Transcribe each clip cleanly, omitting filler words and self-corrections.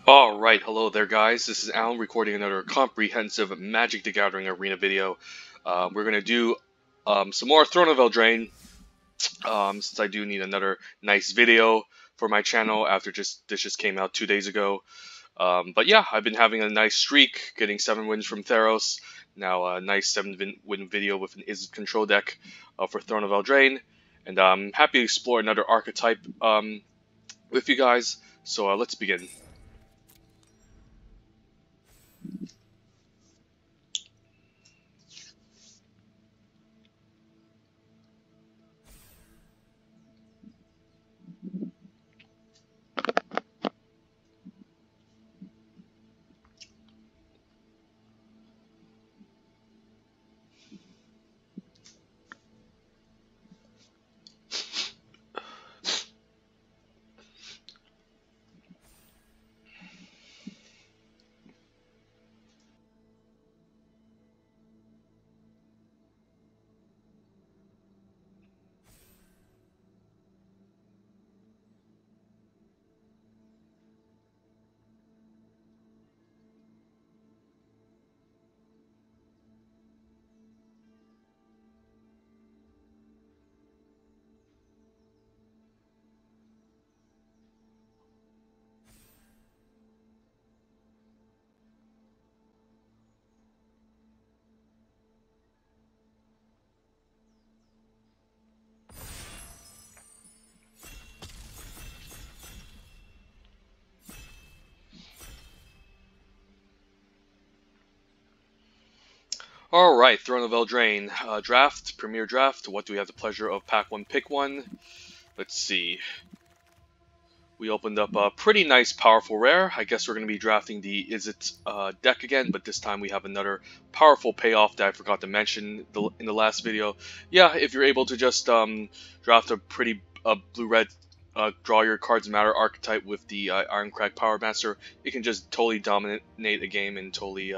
Alright, hello there guys, this is Alan recording another comprehensive Magic the Gathering Arena video. We're going to do some more Throne of Eldraine, since I do need another nice video for my channel after this just came out 2 days ago. But yeah, I've been having a nice streak, getting 7 wins from Theros, now a nice 7-win video with an Izzet control deck for Throne of Eldraine, and I'm happy to explore another archetype with you guys, so let's begin. Alright, Throne of Eldraine. Draft, Premier Draft. What do we have the pleasure of? Pack 1, pick 1. Let's see. We opened up a pretty nice, powerful rare. I guess we're going to be drafting the Izzet deck again, but this time we have another powerful payoff that I forgot to mention in the last video. Yeah, if you're able to just draft a pretty blue-red draw your cards matter archetype with the Irencrag Pyromancer, it can just totally dominate a game and totally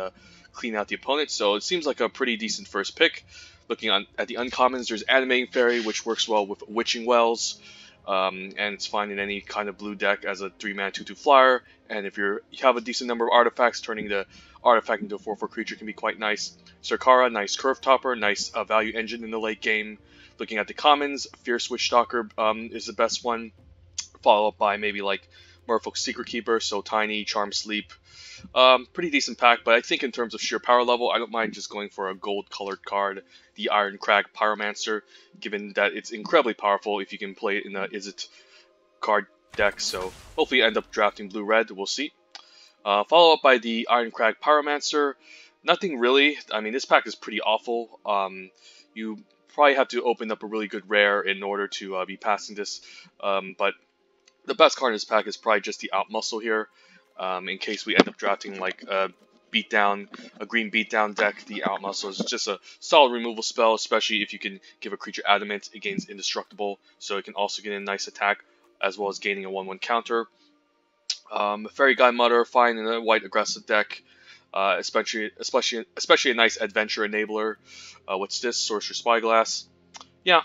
clean out the opponent. So it seems like a pretty decent first pick. Looking at the uncommons, there's Animating Fairy, which works well with Witching Wells, and it's fine in any kind of blue deck as a 3-mana 2/2 flyer. And if you have a decent number of artifacts, turning the artifact into a 4/4 creature can be quite nice. Sarkara, nice curve topper, nice value engine in the late game. Looking at the commons, Fierce Witchstalker is the best one, followed up by maybe like Merfolk's Secret Keeper, so Tiny, Charm Sleep. Pretty decent pack, but I think in terms of sheer power level, I don't mind just going for a gold-colored card, the Irencrag Pyromancer, given that it's incredibly powerful if you can play it in a Izzet card deck, so hopefully end up drafting blue-red, we'll see. Follow up by the Irencrag Pyromancer. Nothing really. I mean, this pack is pretty awful. You probably have to open up a really good rare in order to be passing this, but the best card in this pack is probably just the Outmuscle here. In case we end up drafting like a green beatdown deck, the Outmuscle is just a solid removal spell, especially if you can give a creature adamant, it gains indestructible, so it can also get a nice attack as well as gaining a 1/1 counter. Fairy Godmother, fine in a white aggressive deck, especially a nice adventure enabler. What's this? Sorcerer Spyglass. Yeah,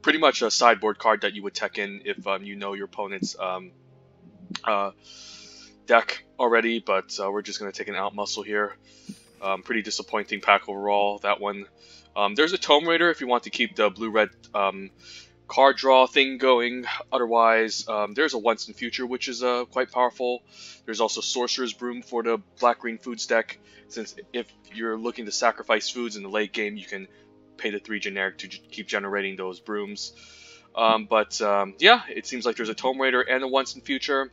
pretty much a sideboard card that you would tech in if you know your opponent's deck already, but we're just going to take an Outmuscle here. Pretty disappointing pack overall, that one. There's a Tome Raider if you want to keep the blue-red card draw thing going. Otherwise, there's a Once in Future, which is quite powerful. There's also Sorcerer's Broom for the black-green foods deck, since if you're looking to sacrifice foods in the late game, you can pay the 3 generic to keep generating those brooms. Yeah, it seems like there's a Tome Raider and a Once in Future.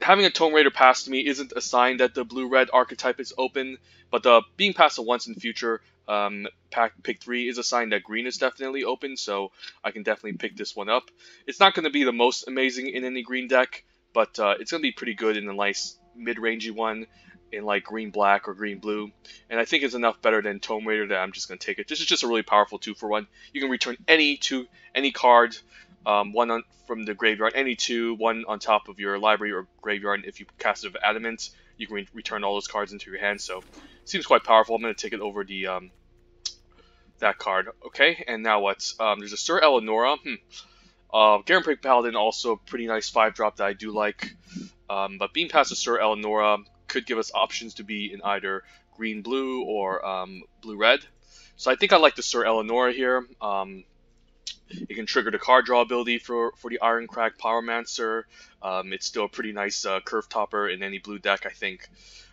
Having a Tome Raider passed to me isn't a sign that the blue-red archetype is open, but being past a Once in Future pick 3 is a sign that green is definitely open, so I can definitely pick this one up. It's not going to be the most amazing in any green deck, but it's going to be pretty good in a nice mid-rangey one in like green-black or green-blue, and I think it's enough better than Tome Raider that I'm just going to take it. This is just a really powerful 2-for-1. You can return any card, one from the graveyard, any 2, one on top of your library or graveyard, and if you cast it with Adamant, you can return all those cards into your hand, so it seems quite powerful. I'm going to take it over the that card. Okay, and now what? There's a Sir Eleonora. Irencrag Paladin, also pretty nice 5-drop that I do like. But being past the Sir Eleonora could give us options to be in either green-blue or blue-red. So I think I like the Sir Eleonora here. It can trigger the card draw ability for the Irencrag Pyromancer. It's still a pretty nice curve topper in any blue deck, I think.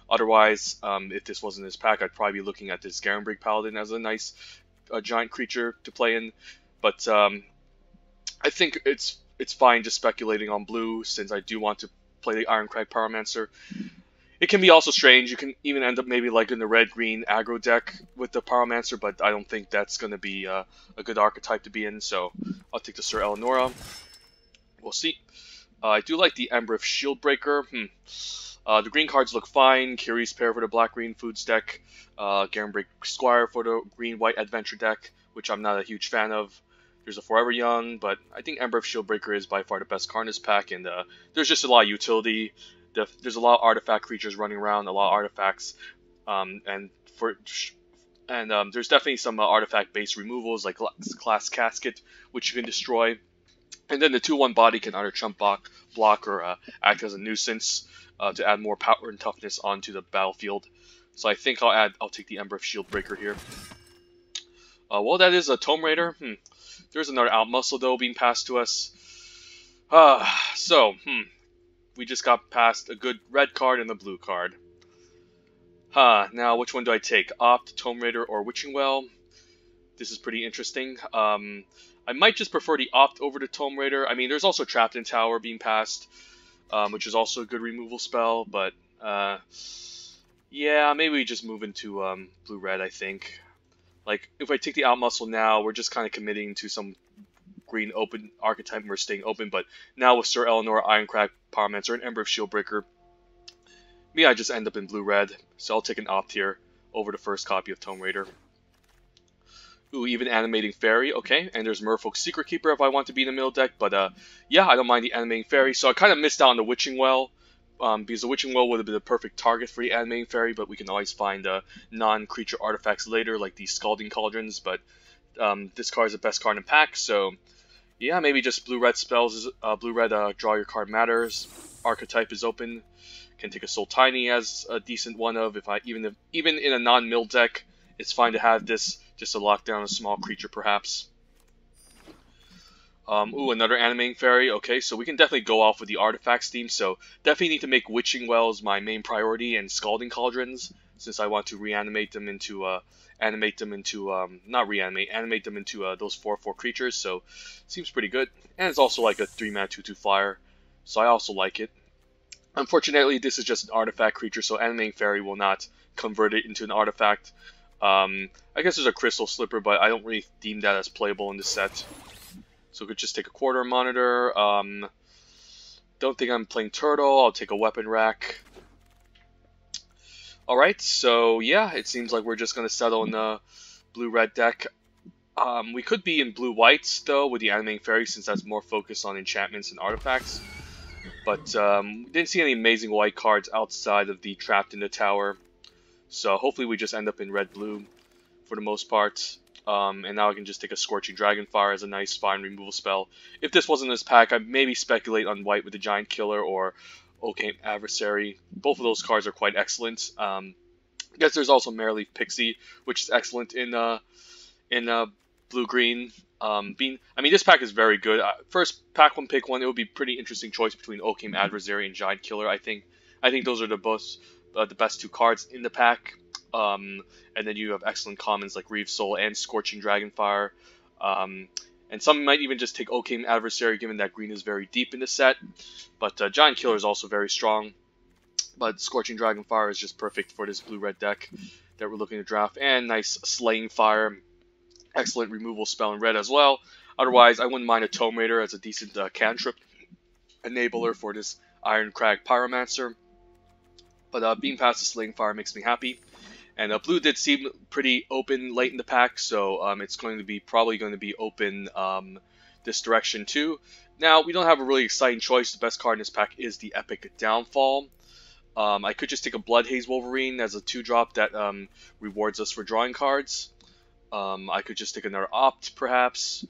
Otherwise, if this wasn't his pack, I'd probably be looking at this Irencrag Paladin as a nice giant creature to play in. But I think it's fine just speculating on blue, since I do want to play the Irencrag Pyromancer. It can be also strange. You can even end up maybe like in the red-green aggro deck with the Pyromancer, but I don't think that's going to be a good archetype to be in, so I'll take the Sir Eleonora. We'll see. I do like the Embereth Shieldbreaker. The green cards look fine. Kiri's Pair for the black-green foods deck. Garenbreak Squire for the green-white adventure deck, which I'm not a huge fan of. There's a Forever Young, but I think Embereth Shieldbreaker is by far the best card in this pack, and there's just a lot of utility. There's a lot of artifact creatures running around, a lot of artifacts, and there's definitely some artifact-based removals like Class Casket, which you can destroy. And then the 2/1 body can either chump block or act as a nuisance to add more power and toughness onto the battlefield. So I think I'll take the Embereth Shieldbreaker here. Well, that is a Tome Raider. There's another Outmuscle though being passed to us. We just got past a good red card and a blue card. Now which one do I take? Opt, Tome Raider, or Witching Well? This is pretty interesting. I might just prefer the Opt over the Tome Raider. I mean, there's also Trapped in Tower being passed, which is also a good removal spell, but yeah, maybe we just move into blue-red, I think. Like, if I take the Outmuscle now, we're just kind of committing to some green open archetype and we're staying open, but now with Sir Eleonora, Irencrag Pyromancer, and Embereth Shieldbreaker, I just end up in blue-red, so I'll take an Opt here over the first copy of Tome Raider. Ooh, even Animating Fairy, okay, and there's Merfolk's Secret Keeper if I want to be in the middle deck, but yeah, I don't mind the Animating Fairy, so I kind of missed out on the Witching Well, because the Witching Well would have been the perfect target for the Animating Fairy, but we can always find non-creature artifacts later, like these Scalding Cauldrons, but this card is the best card in the pack, so yeah, maybe just blue-red spells, blue-red draw your card matters, archetype is open, can take a Soul Tiny as a decent one of, even in a non-mill deck, it's fine to have this just to lock down a small creature perhaps. Ooh, another Animating Fairy, okay, so we can definitely go off with the artifacts theme, so definitely need to make Witching Wells my main priority and Scalding Cauldrons, since I want to reanimate them into, animate them into those 4/4 creatures, so seems pretty good. And it's also like a 3-mana 2/2 flyer, so I also like it. Unfortunately, this is just an artifact creature, so Animating Fairy will not convert it into an artifact. I guess there's a Crystal Slipper, but I don't really deem that as playable in this set. So we could just take a Quarter Monitor. Don't think I'm playing Turtle. I'll take a Weapon Rack. Alright, so yeah, it seems like we're just going to settle in the blue-red deck. We could be in blue-whites, though, with the Animating Fairy, since that's more focused on enchantments and artifacts. But didn't see any amazing white cards outside of the Trapped in the Tower. So hopefully we just end up in red-blue for the most part. And now I can just take a Scorching Dragonfire as a nice, fine removal spell. If this wasn't this pack, I'd maybe speculate on white with the Giant Killer or Occame Adversary. Both of those cards are quite excellent. I guess there's also Mereleaf Pixie, which is excellent in blue-green. I mean, this pack is very good. First, pack one, pick one. It would be a pretty interesting choice between Occame Adversary and Giant Killer. I think those are the best two cards in the pack. And then you have excellent commons like Reeve Soul and Scorching Dragonfire. And some might even just take Occame Adversary, given that green is very deep in the set. But Giant Killer is also very strong. But Scorching Dragonfire is just perfect for this blue-red deck that we're looking to draft. And nice Slaying Fire. Excellent removal spell in red as well. Otherwise, I wouldn't mind a Tome Raider as a decent cantrip enabler for this Irencrag Pyromancer. But being past the Slaying Fire makes me happy. And blue did seem pretty open late in the pack, so it's probably going to be open this direction too. Now, we don't have a really exciting choice. The best card in this pack is the Epic Downfall. I could just take a Bloodhaze Wolverine as a 2-drop that rewards us for drawing cards. I could just take another Opt, perhaps.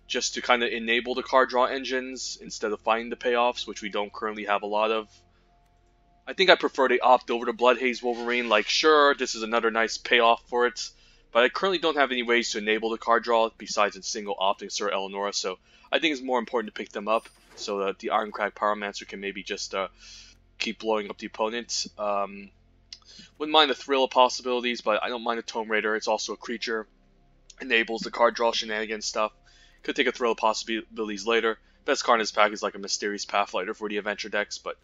just to kind of enable the card draw engines instead of finding the payoffs, which we don't currently have a lot of. I think I prefer to opt over to Bloodhaze Wolverine. Like, sure, this is another nice payoff for it, but I currently don't have any ways to enable the card draw besides a single opting Sir Eleonora, so I think it's more important to pick them up so that the Irencrag Pyromancer can maybe just keep blowing up the opponent. Wouldn't mind the Thrill of Possibilities, but I don't mind the Tome Raider. It's also a creature. Enables the card draw shenanigans stuff. Could take a Thrill of Possibilities later. Best card in this pack is like a Mysterious Pathfighter for the Adventure decks, but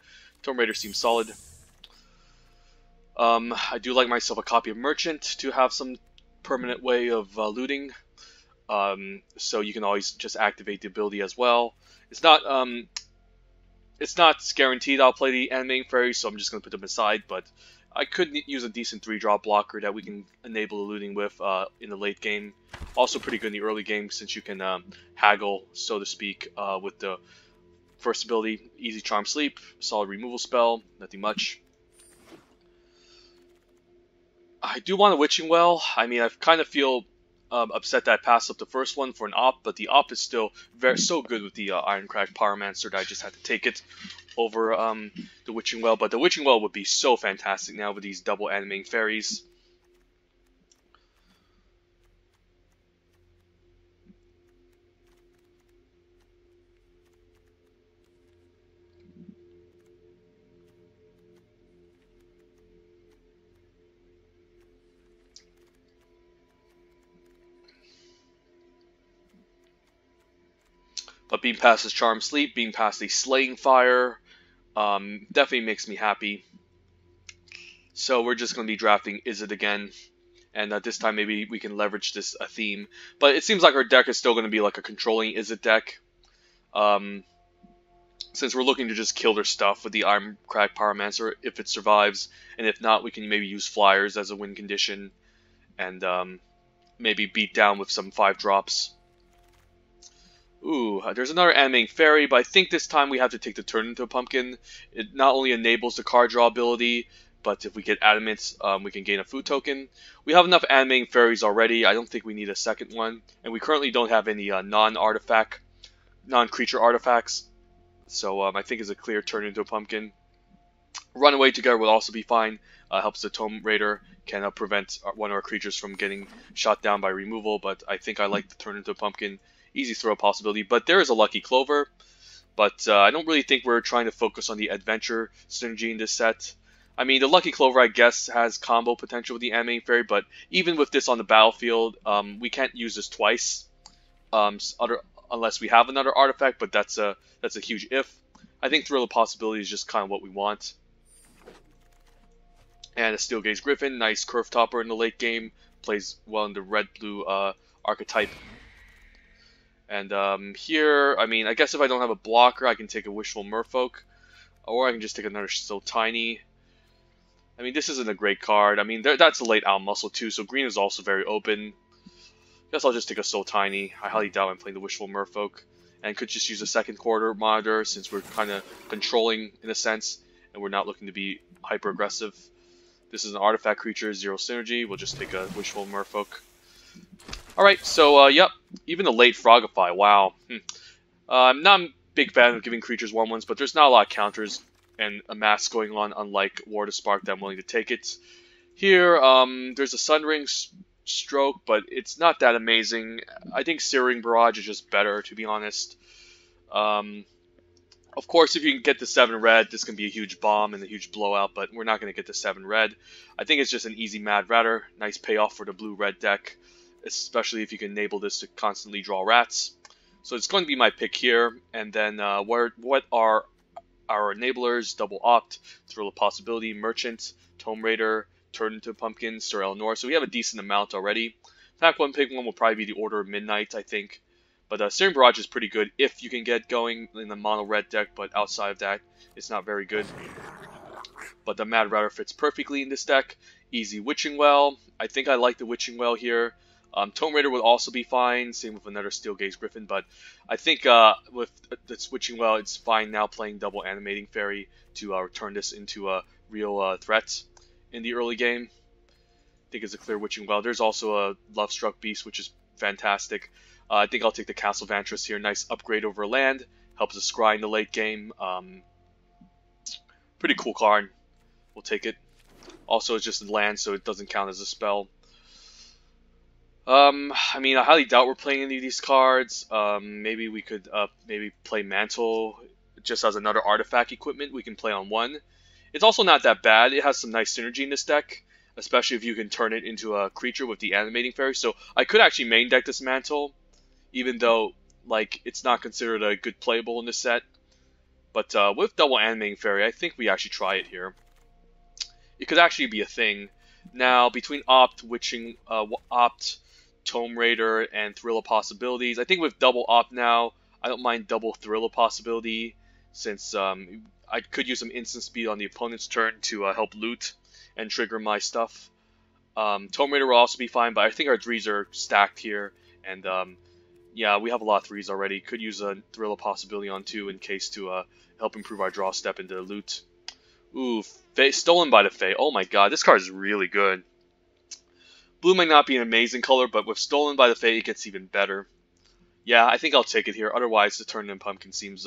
Tome Raider seems solid. I do like myself a copy of Merchant to have some permanent way of looting. So you can always just activate the ability as well. It's not guaranteed I'll play the Animating Fairy, so I'm just going to put them aside, but I could use a decent 3-drop blocker that we can enable the looting with in the late game. Also pretty good in the early game since you can haggle, so to speak, with the first ability. Easy Charm Sleep, solid removal spell, nothing much. I do want a Witching Well. I mean, I kind of feel upset that I passed up the first one for an op, but the op is still so good with the Irencrag Pyromancer that I just had to take it over the Witching Well. But the Witching Well would be so fantastic now with these double Animating Fairies. But being past this Charm Sleep, being past the Slaying Fire, definitely makes me happy. So we're just going to be drafting Izzet again. And this time maybe we can leverage this theme. But it seems like our deck is still going to be like a controlling Izzet deck. Since we're looking to just kill their stuff with the Irencrag Pyromancer if it survives. And if not, we can maybe use Flyers as a win condition. And maybe beat down with some 5-drops. Ooh, there's another Animating Fairy, but I think this time we have to take the turn into a pumpkin. It not only enables the card draw ability, but if we get Adamant, we can gain a food token. We have enough Animating Fairies already. I don't think we need a second one. And we currently don't have any non-creature artifacts. So I think it's a clear turn into a pumpkin. Runaway together will also be fine. Helps the Tome Raider, can prevent one of our creatures from getting shot down by removal. But I think I like the turn into a pumpkin. Easy throw possibility, but there is a Lucky Clover. But I don't really think we're trying to focus on the adventure synergy in this set. I mean, the Lucky Clover, I guess, has combo potential with the Animating Fairy, but even with this on the battlefield, we can't use this twice, unless we have another artifact. But that's a huge if. I think Thrill of Possibility is just kind of what we want. And a Steel Gaze Griffin, nice Curve Topper in the late game, plays well in the red-blue archetype. And here, I mean, I guess if I don't have a blocker, I can take a Wishful Merfolk. Or I can just take another So Tiny. I mean, this isn't a great card. I mean, that's a late Owl Muscle too, so green is also very open. Guess I'll just take a So Tiny. I highly doubt I'm playing the Wishful Merfolk. And could just use a second quarter monitor since we're kind of controlling in a sense. And we're not looking to be hyper aggressive. This is an artifact creature, 0 synergy. We'll just take a Wishful Merfolk. Alright, so, yep, even the late Frogify, wow. I'm not a big fan of giving creatures 1/1s, but there's not a lot of counters and a mass going on, unlike War to Spark, that I'm willing to take it. Here, there's a Sunring Stroke, but it's not that amazing. I think Searing Barrage is just better, to be honest. Of course, if you can get the 7 red, this can be a huge bomb and a huge blowout, but we're not going to get the 7 red. I think it's just an easy Mad Ratter, nice payoff for the blue-red deck. Especially if you can enable this to constantly draw rats. So it's going to be my pick here. And then what are our enablers? Double Opt, Thrill of Possibility, Merchant, Tome Raider, Turn into a Pumpkin, Sir Eleanor. So we have a decent amount already. Pack 1, pick 1 will probably be the Order of Midnight, I think. But Searing Barrage is pretty good if you can get going in the mono red deck. But outside of that, it's not very good. But the Mad Ratter fits perfectly in this deck. Easy Witching Well. I think I like the Witching Well here. Tome Raider would also be fine, same with another Steel Gaze Griffin, but I think with the Witching Well, it's fine now playing double Animating Fairy to turn this into a real threat in the early game. I think it's a clear Witching Well. There's also a Love Struck Beast, which is fantastic. I think I'll take the Castle Vantress here. Nice upgrade over land. Helps us scry in the late game. Pretty cool card. We'll take it. Also, it's just a land, so it doesn't count as a spell. I mean, I highly doubt we're playing any of these cards. Maybe we could maybe play Mantle just as another artifact equipment we can play on one. It's also not that bad. It has some nice synergy in this deck, especially if you can turn it into a creature with the Animating Fairy. So I could actually main deck this Mantle, even though like it's not considered a good playable in this set. But with double Animating Fairy, I think we actually try it here. It could actually be a thing. Now, between Opt, Opt, Tome Raider, and Thrill of Possibilities, I think with double Opt now, I don't mind double Thrill of Possibility, since I could use some instant speed on the opponent's turn to help loot and trigger my stuff. Tome Raider will also be fine, but I think our 3s are stacked here, and yeah, we have a lot of 3s already. Could use a Thrill of Possibility on 2 in case to help improve our draw step into the loot. Ooh, Stolen by the Fae. Oh my god, this card is really good. Blue might not be an amazing color, but with Stolen by the Fae, it gets even better. Yeah, I think I'll take it here. Otherwise, the Turn in Pumpkin seems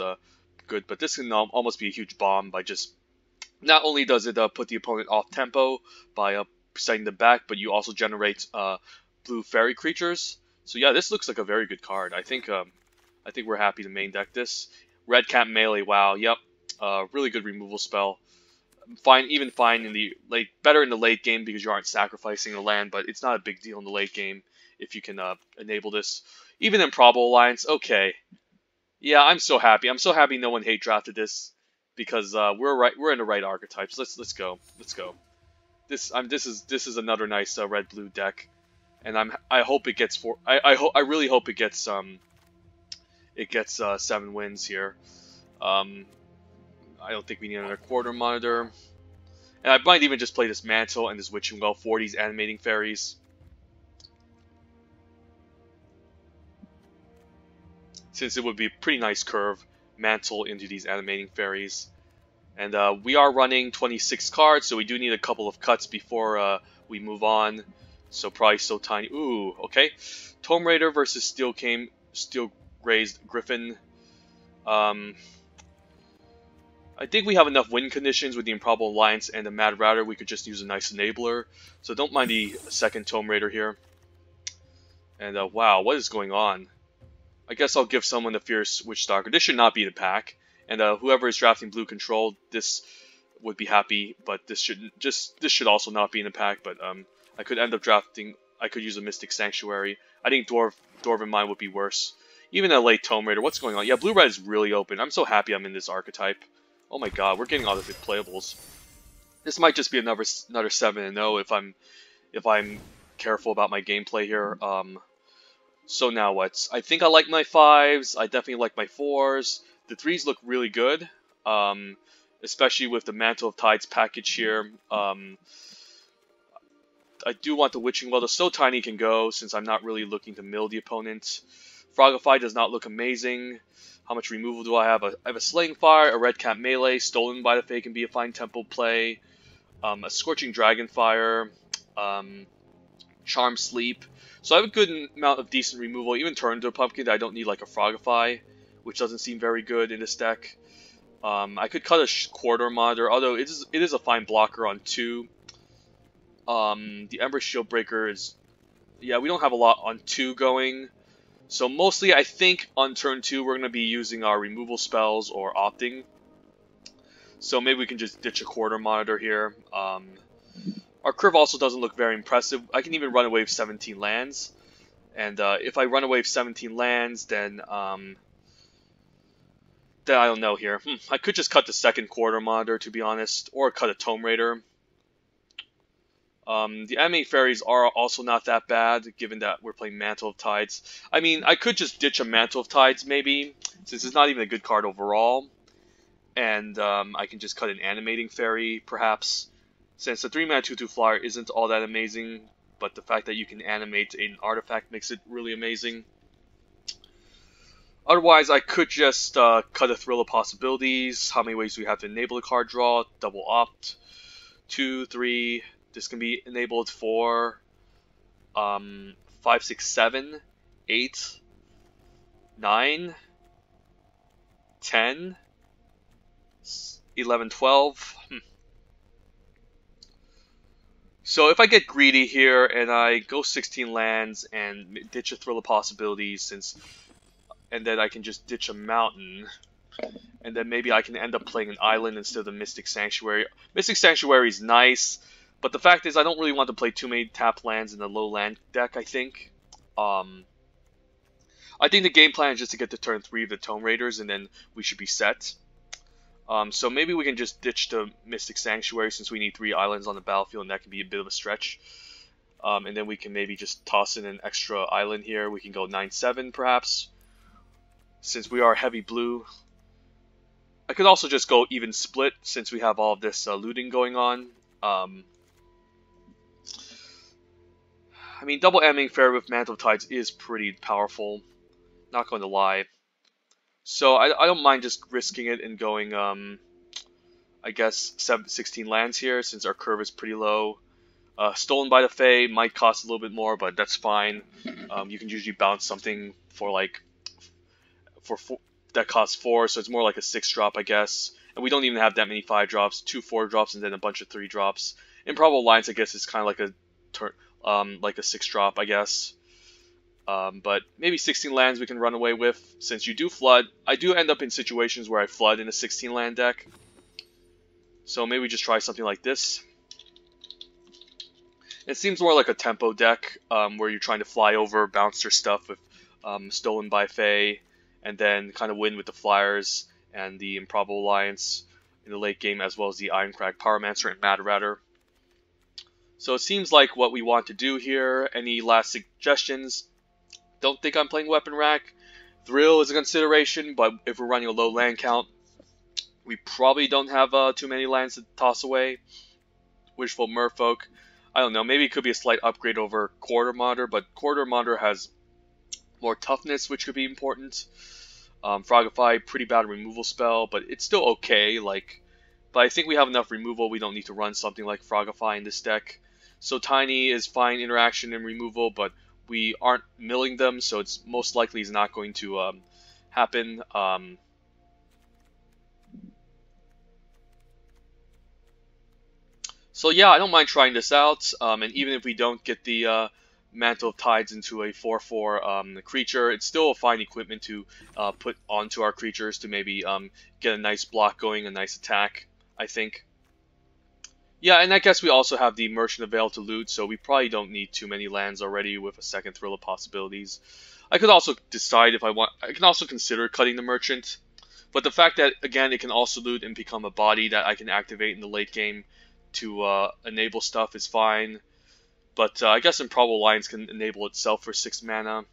good, but this can almost be a huge bomb by just... Not only does it put the opponent off tempo by setting them back, but you also generate blue fairy creatures. So yeah, this looks like a very good card. I think we're happy to main deck this. Red Cap Melee, wow, yep. Really good removal spell. Even fine in the late, better in the late game because you aren't sacrificing a land, but it's not a big deal in the late game if you can enable this. Even Improbable Alliance, okay. Yeah, I'm so happy. I'm so happy no one hate drafted this because we're in the right archetypes. Let's go. This is another nice red blue deck, and I hope it gets I really hope it gets 7 wins here. I don't think we need another Quarter Monitor. And I might even just play this Mantle and this Witching Well for these Animating Fairies. Since it would be a pretty nice curve, Mantle into these Animating Fairies. And we are running 26 cards, so we do need a couple of cuts before we move on. So probably so tiny. Ooh, okay. Tome Raider versus Steel Grazed Griffin. I think we have enough win conditions with the Improbable Alliance and the Mad Router. We could just use a nice enabler. So don't mind the second Tome Raider here. And wow, what is going on? I guess I'll give someone the Fierce Witch Stalker. This should not be in the pack. And whoever is drafting blue control, this would be happy. But this should also not be in the pack. But I could end up drafting. I could use a Mystic Sanctuary. I think Dwarven Mine would be worse. Even a late Tome Raider. What's going on? Yeah, blue red is really open. I'm so happy I'm in this archetype. Oh my god, we're getting all the good playables. This might just be another 7-0 if I'm careful about my gameplay here. So now what? I think I like my 5s. I definitely like my 4s. The 3s look really good, especially with the Mantle of Tides package here. I do want the Witching Well. The So Tiny can go since I'm not really looking to mill the opponent. Frogify does not look amazing. How much removal do I have? I have a Slaying Fire, a Red Cap Melee, Stolen by the Fae can be a fine temple play, a Scorching Dragonfire, Charm Sleep. So I have a good amount of decent removal, even Turn to a Pumpkin. I don't need like a Frogify, which doesn't seem very good in this deck. I could cut a Quarter Monitor, although it is a fine blocker on 2. The Ember Shieldbreaker is... Yeah, we don't have a lot on 2 going. So mostly, I think, on turn 2, we're going to be using our removal spells or opting. So maybe we can just ditch a Quarter Monitor here. Our curve also doesn't look very impressive. I can even run away with 17 lands. And if I run away with 17 lands, then I don't know here. I could just cut the second Quarter Monitor, to be honest, or cut a Tome Raider. The Animating Fairies are also not that bad, given that we're playing Mantle of Tides. I mean, I could just ditch a Mantle of Tides, maybe, since it's not even a good card overall. And I can just cut an Animating Fairy, perhaps, since the 3-mana 2/2 flyer isn't all that amazing, but the fact that you can animate an artifact makes it really amazing. Otherwise, I could just cut a Thrill of Possibilities. How many ways do we have to enable a card draw? Double Opt. 2, 3... This can be enabled for 5, 6, 7, 8. 9, 10, 11, 12. So if I get greedy here and I go 16 lands and ditch a Thrill of Possibilities, and then I can just ditch a mountain, and then maybe I can end up playing an island instead of the Mystic Sanctuary. Mystic Sanctuary is nice, but the fact is I don't really want to play too many tapped lands in the low land deck, I think. I think the game plan is just to get to turn 3 of the Tome Raiders, and then we should be set. So maybe we can just ditch the Mystic Sanctuary since we need 3 islands on the battlefield, and that can be a bit of a stretch. And then we can maybe just toss in an extra island here. We can go 9-7 perhaps, since we are heavy blue. I could also just go even split since we have all of this looting going on. I mean, double amming Fair with Mantle of Tides is pretty powerful, not going to lie. So I don't mind just risking it and going, I guess, 16 lands here since our curve is pretty low. Stolen by the Fae might cost a little bit more, but that's fine. You can usually bounce something for like that costs 4, so it's more like a 6-drop, I guess. And we don't even have that many 5-drops, 2 4-drops, and then a bunch of 3-drops. Improbable Alliance, I guess, is kind of like a 6-drop, I guess. But maybe 16 lands we can run away with. Since you do flood, I do end up in situations where I flood in a 16 land deck. So maybe we just try something like this. It seems more like a tempo deck, where you're trying to fly over, bounce your stuff with Stolen by Fae, and then kind of win with the Flyers and the Improbable Alliance in the late game, as well as the Irencrag Pyromancer and Mad Ratter. So it seems like what we want to do here. Any last suggestions? Don't think I'm playing Weapon Rack. Thrill is a consideration, but if we're running a low land count, we probably don't have too many lands to toss away. Wishful Merfolk, I don't know, maybe it could be a slight upgrade over Quarter Monitor, but Quarter Monitor has more toughness, which could be important. Frogify, pretty bad removal spell, but it's still okay. But I think we have enough removal. We don't need to run something like Frogify in this deck. So Tiny is fine interaction and removal, but we aren't milling them, so it's most likely is not going to happen. So yeah, I don't mind trying this out. And even if we don't get the Mantle of Tides into a 4/4 creature, it's still a fine equipment to put onto our creatures to maybe get a nice block going, a nice attack, I think. Yeah, and I guess we also have the Merchant of Vale to loot, so we probably don't need too many lands already with a second Thrill of Possibilities. I could also decide if I want. I can also consider cutting the Merchant, but the fact that, again, it can also loot and become a body that I can activate in the late game to enable stuff is fine. But I guess Improbable Alliance can enable itself for 6 mana.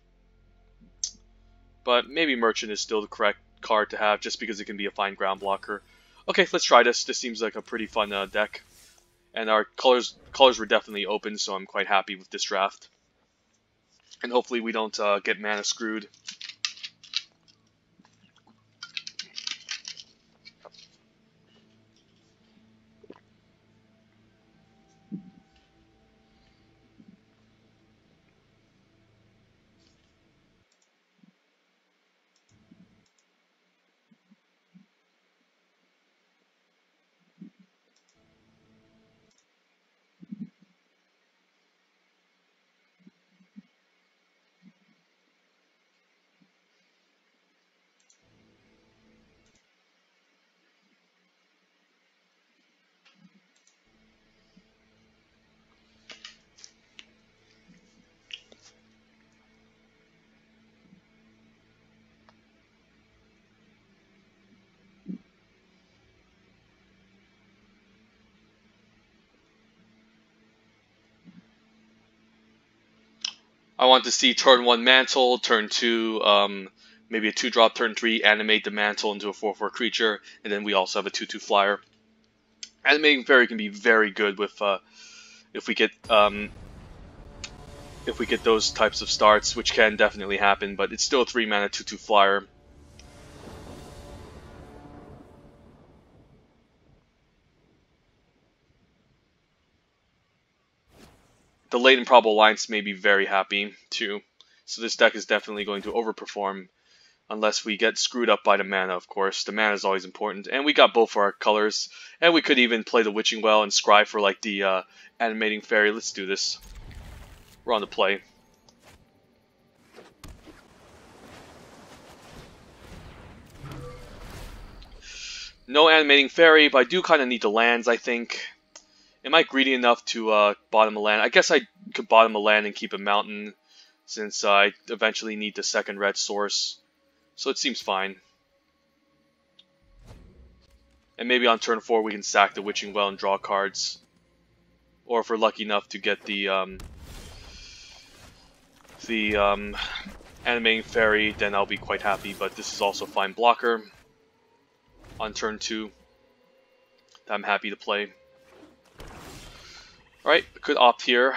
But maybe Merchant is still the correct card to have, just because it can be a fine ground blocker. Okay, let's try this. This seems like a pretty fun deck. And our colors were definitely open, so I'm quite happy with this draft. And hopefully we don't get mana screwed. I want to see turn 1 Mantle, turn 2, maybe a 2-drop, turn 3, animate the Mantle into a 4/4 creature, and then we also have a 2/2 flyer. Animating Fairy can be very good with if we get those types of starts, which can definitely happen, but it's still a 3 mana 2/2 flyer. The late Improbable Alliance may be very happy too. So this deck is definitely going to overperform Unless we get screwed up by the mana, of course. The mana is always important. And we got both our colors. And we could even play the Witching Well and scry for like the Animating Fairy. Let's do this. We're on the play. No Animating Fairy, but I do kind of need the lands, I think. Am I greedy enough to bottom a land? I guess I could bottom a land and keep a mountain, since I eventually need the second red source. So it seems fine. And maybe on turn 4 we can sack the Witching Well and draw cards. Or if we're lucky enough to get the Animating Fairy, then I'll be quite happy. But this is also fine blocker on turn 2 that I'm happy to play. Alright, could opt here.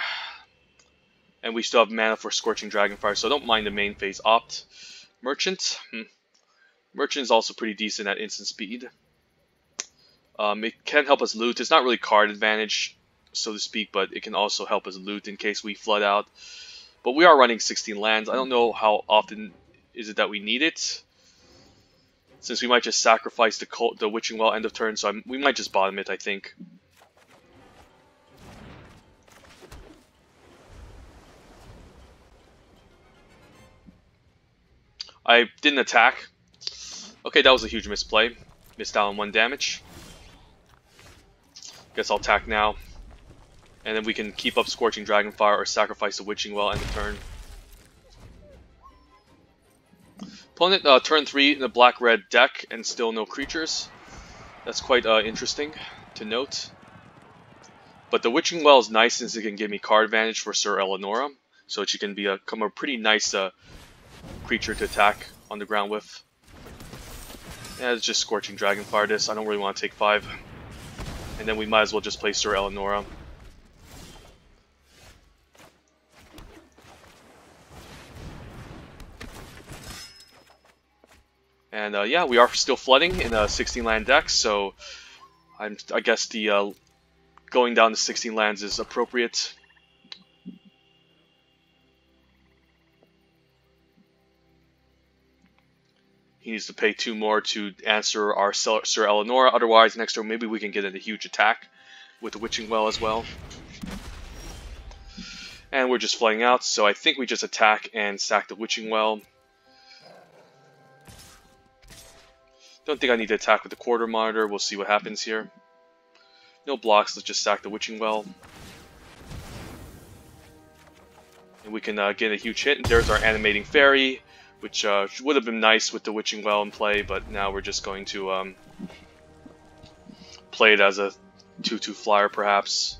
And we still have mana for Scorching Dragonfire, so I don't mind the main phase opt. Merchant. Merchant is also pretty decent at instant speed. It can help us loot. It's not really card advantage, so to speak, but it can also help us loot in case we flood out. But we are running 16 lands. I don't know how often is it that we need it, since we might just sacrifice the Witching Well end of turn, so we might just bottom it, I think. I didn't attack. Okay, that was a huge misplay. Missed out on 1 damage. Guess I'll attack now. And then we can keep up Scorching Dragonfire or sacrifice the Witching Well end of turn. Opponent turn 3 in a black-red deck and still no creatures. That's quite interesting to note. But the Witching Well is nice since it can give me card advantage for Sir Eleonora. So she can become a pretty nice creature to attack on the ground with. Yeah, it's just Scorching Dragonfire this. I don't really want to take 5. And then we might as well just play Sir Eleonora. And yeah, we are still flooding in a 16 land deck, so I guess the going down to 16 lands is appropriate. He needs to pay 2 more to answer our Sir Eleonora. Otherwise, next turn maybe we can get in a huge attack with the Witching Well as well. And we're just flooding out, so I think we just attack and sack the Witching Well. Don't think I need to attack with the Quarter Monitor. We'll see what happens here. No blocks, let's just sack the Witching Well. And we can get a huge hit. And there's our Animating Fairy, which would have been nice with the Witching Well in play, but now we're just going to play it as a 2/2 flyer, perhaps.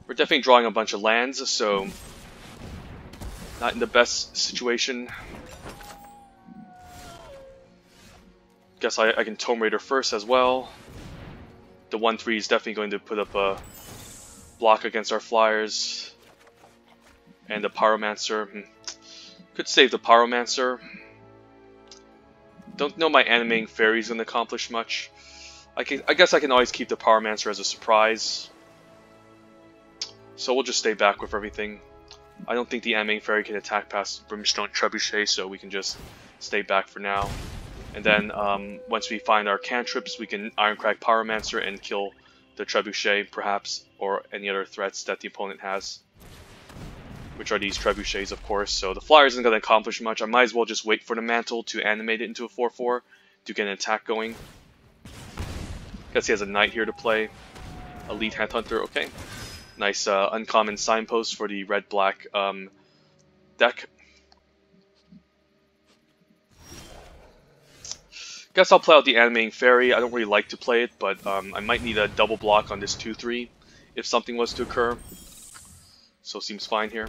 We're definitely drawing a bunch of lands, so not in the best situation. Guess I can Tome Raider first as well. The 1/3 is definitely going to put up a block against our flyers. And the Pyromancer. Could save the Pyromancer. Don't know my Animating Fairy is going to accomplish much. I guess I can always keep the Pyromancer as a surprise. So we'll just stay back with everything. I don't think the Animating Fairy can attack past Brimstone Trebuchet, so we can just stay back for now. And then once we find our cantrips, we can Irencrag Pyromancer and kill the Trebuchet, perhaps, or any other threats that the opponent has. Which are these Trebuchets, of course. So the flyer isn't going to accomplish much. I might as well just wait for the mantle to animate it into a 4/4 to get an attack going. Guess he has a knight here to play. Elite Headhunter, okay. Nice uncommon signpost for the red-black deck. Guess I'll play out the Animating Fairy. I don't really like to play it, but I might need a double block on this 2/3 if something was to occur. So seems fine here.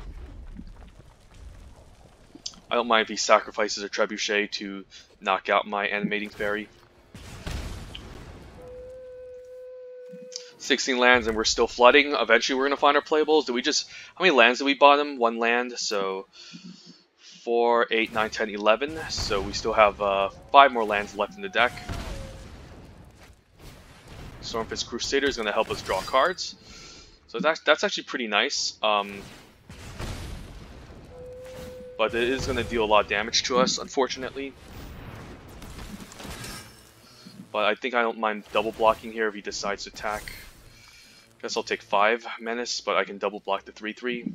I don't mind if he sacrifices a Trebuchet to knock out my Animating Fairy. 16 lands and we're still flooding. Eventually we're going to find our playables. How many lands did we bottom? 1 land, so 4, 8, 9, 10, 11. So we still have 5 more lands left in the deck. Stormfist Crusader is going to help us draw cards. So that's actually pretty nice. but it is going to deal a lot of damage to us, unfortunately. But I think I don't mind double blocking here if he decides to attack. Guess I'll take 5 Menace, but I can double block the 3/3.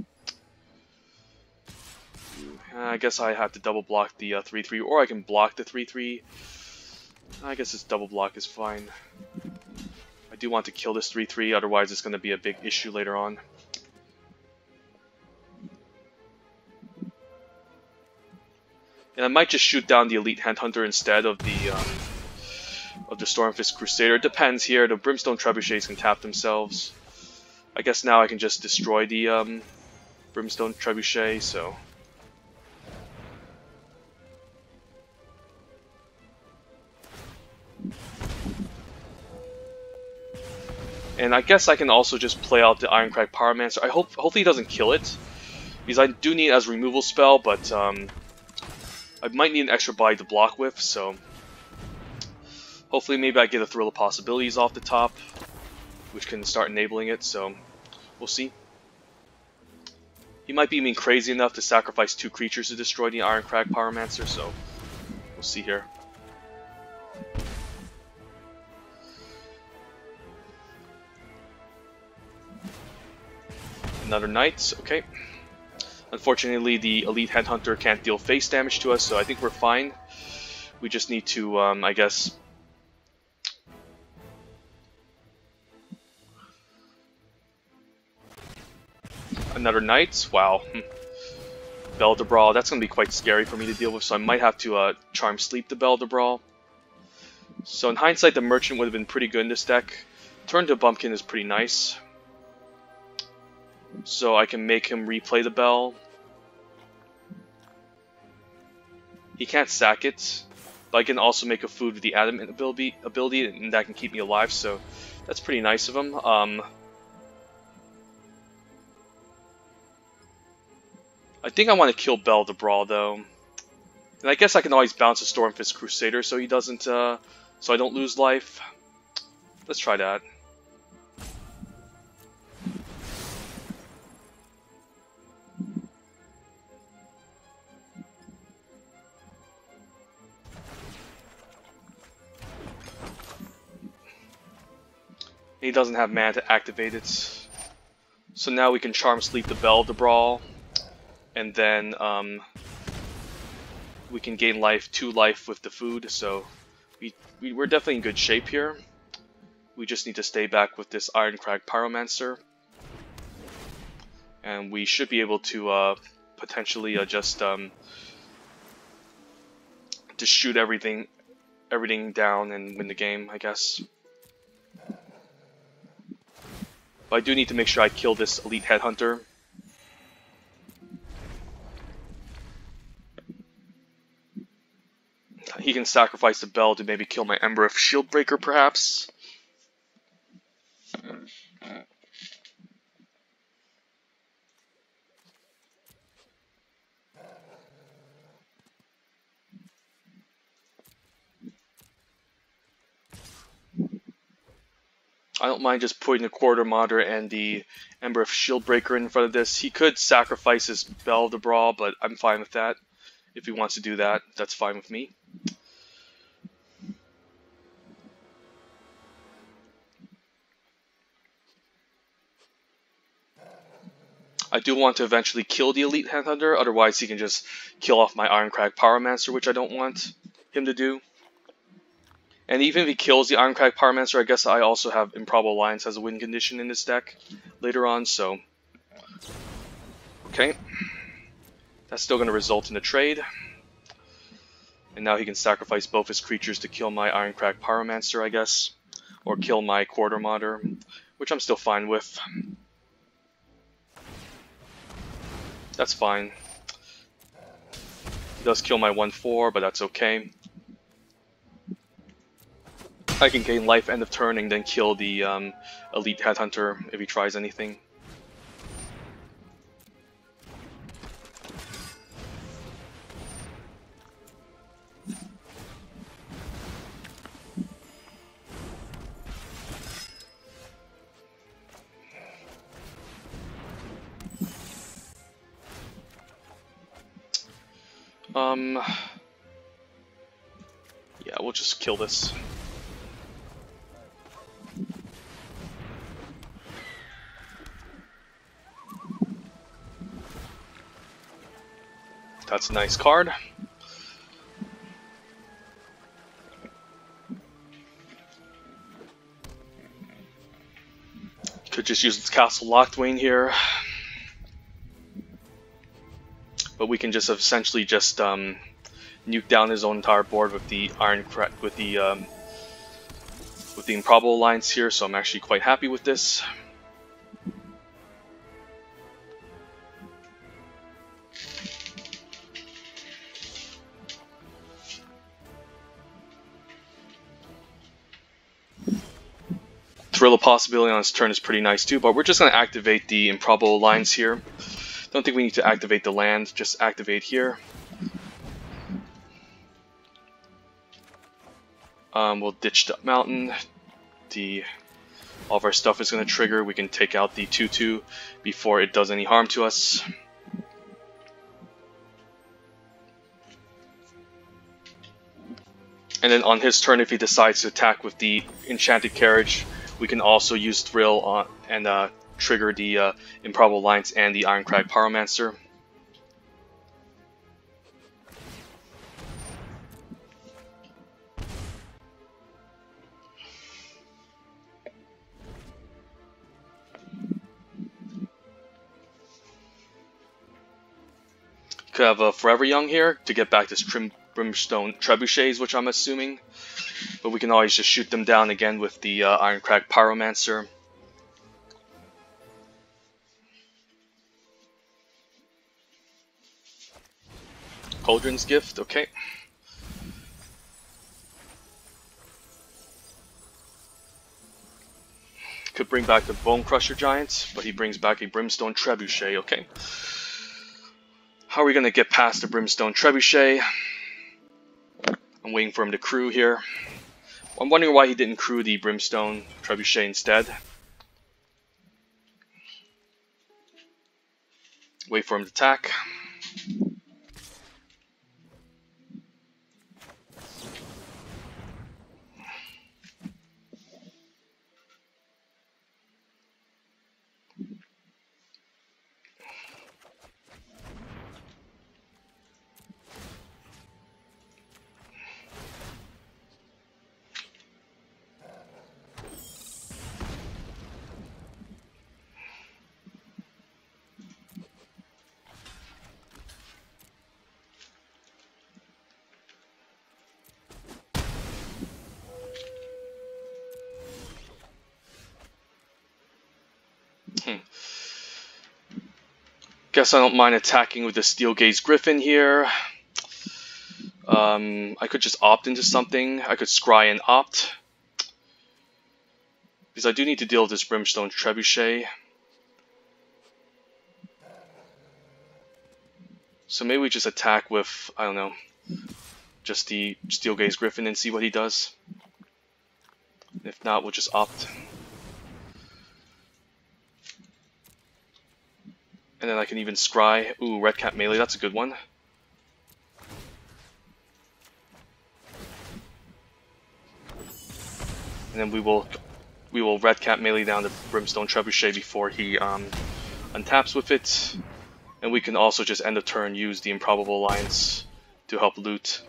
I guess I have to double block the 3/3, or I can block the 3/3. I guess this double block is fine. I do want to kill this 3/3, otherwise it's going to be a big issue later on. And I might just shoot down the Elite Headhunter instead of the Stormfist Crusader. It depends here. The Brimstone Trebuchets can tap themselves. I guess now I can just destroy the Brimstone Trebuchet, so... And I guess I can also just play out the Irencrag Pyromancer. Hopefully he doesn't kill it, because I do need it as a removal spell, but I might need an extra body to block with, so hopefully maybe I get a Thrill of Possibilities off the top, which can start enabling it, so we'll see. He might be even crazy enough to sacrifice 2 creatures to destroy the Irencrag Pyromancer, so we'll see here. Another Knight, okay. Unfortunately, the Elite Headhunter can't deal face damage to us, so I think we're fine. We just need to, I guess... Another Knight? Wow. Belle de Brawl, that's going to be quite scary for me to deal with, so I might have to Charm Sleep the Belle de Brawl. So in hindsight, the Merchant would have been pretty good in this deck. Turn to Bumpkin is pretty nice. So I can make him replay the Bell. He can't sack it, but I can also make a food with the Adamant ability, and that can keep me alive, so that's pretty nice of him. I think I want to kill Belle de Brawl, though. And I guess I can always bounce a Stormfist Crusader so he doesn't, so I don't lose life. Let's try that. He doesn't have mana to activate it. So now we can Charm Sleep the Belle de Brawl. And then we can gain life, 2 life with the food. So we're definitely in good shape here. We just need to stay back with this Irencrag Pyromancer. And we should be able to potentially just shoot everything down and win the game, I guess. But I do need to make sure I kill this Elite Headhunter. He can sacrifice the Bell to maybe kill my Ember of Shieldbreaker, perhaps. I don't mind just putting the Quartermaster and the Ember of Shieldbreaker in front of this. He could sacrifice his Belle de Brawl, but I'm fine with that. If he wants to do that, that's fine with me. I do want to eventually kill the Elite Headhunter, otherwise he can just kill off my Irencrag Pyromancer, which I don't want him to do. And even if he kills the Irencrag Pyromancer, I guess I also have Improbable Alliance as a win condition in this deck later on, so... Okay. That's still going to result in a trade. And now he can sacrifice both his creatures to kill my Irencrag Pyromancer, I guess. Or kill my Quartermaster, which I'm still fine with. That's fine. He does kill my 1/4, but that's okay. I can gain life end of turn and then kill the Elite Headhunter if he tries anything. Yeah, we'll just kill this. That's a nice card. Could just use Castle Lockdwayne here. But we can just essentially just nuke down his own entire board with the Irencrag, with the Improbable Alliance here, so I'm actually quite happy with this. Thrill of Possibility on his turn is pretty nice too, but we're just going to activate the Improbable Alliance here. Don't think we need to activate the land, just activate here. We'll ditch the mountain. All of our stuff is going to trigger. We can take out the 2/2 before it does any harm to us. And then on his turn, if he decides to attack with the Enchanted Carriage, we can also use Thrill on and trigger the Improbable Alliance and the Irencrag Pyromancer. Could have a Forever Young here to get back this Brimstone Trebuchets, which I'm assuming. But we can always just shoot them down again with the Irencrag Pyromancer. Cauldron's Gift, okay. Could bring back the Bone Crusher Giant, but he brings back a Brimstone Trebuchet, okay. How are we going to get past the Brimstone Trebuchet? I'm waiting for him to crew here. I'm wondering why he didn't crew the Brimstone Trebuchet instead. Wait for him to attack. Guess I don't mind attacking with the Steel Gaze Griffin here. I could just opt into something. I could scry and opt. Because I do need to deal with this Brimstone Trebuchet. So maybe we just attack with, I don't know, just the Steel Gaze Griffin and see what he does. If not, we'll just opt. And then I can even scry. Ooh, Red Cap Melee, that's a good one. And then we will Red Cap Melee down the Brimstone Trebuchet before he untaps with it. And we can also just end the turn use the Improbable Alliance to help loot.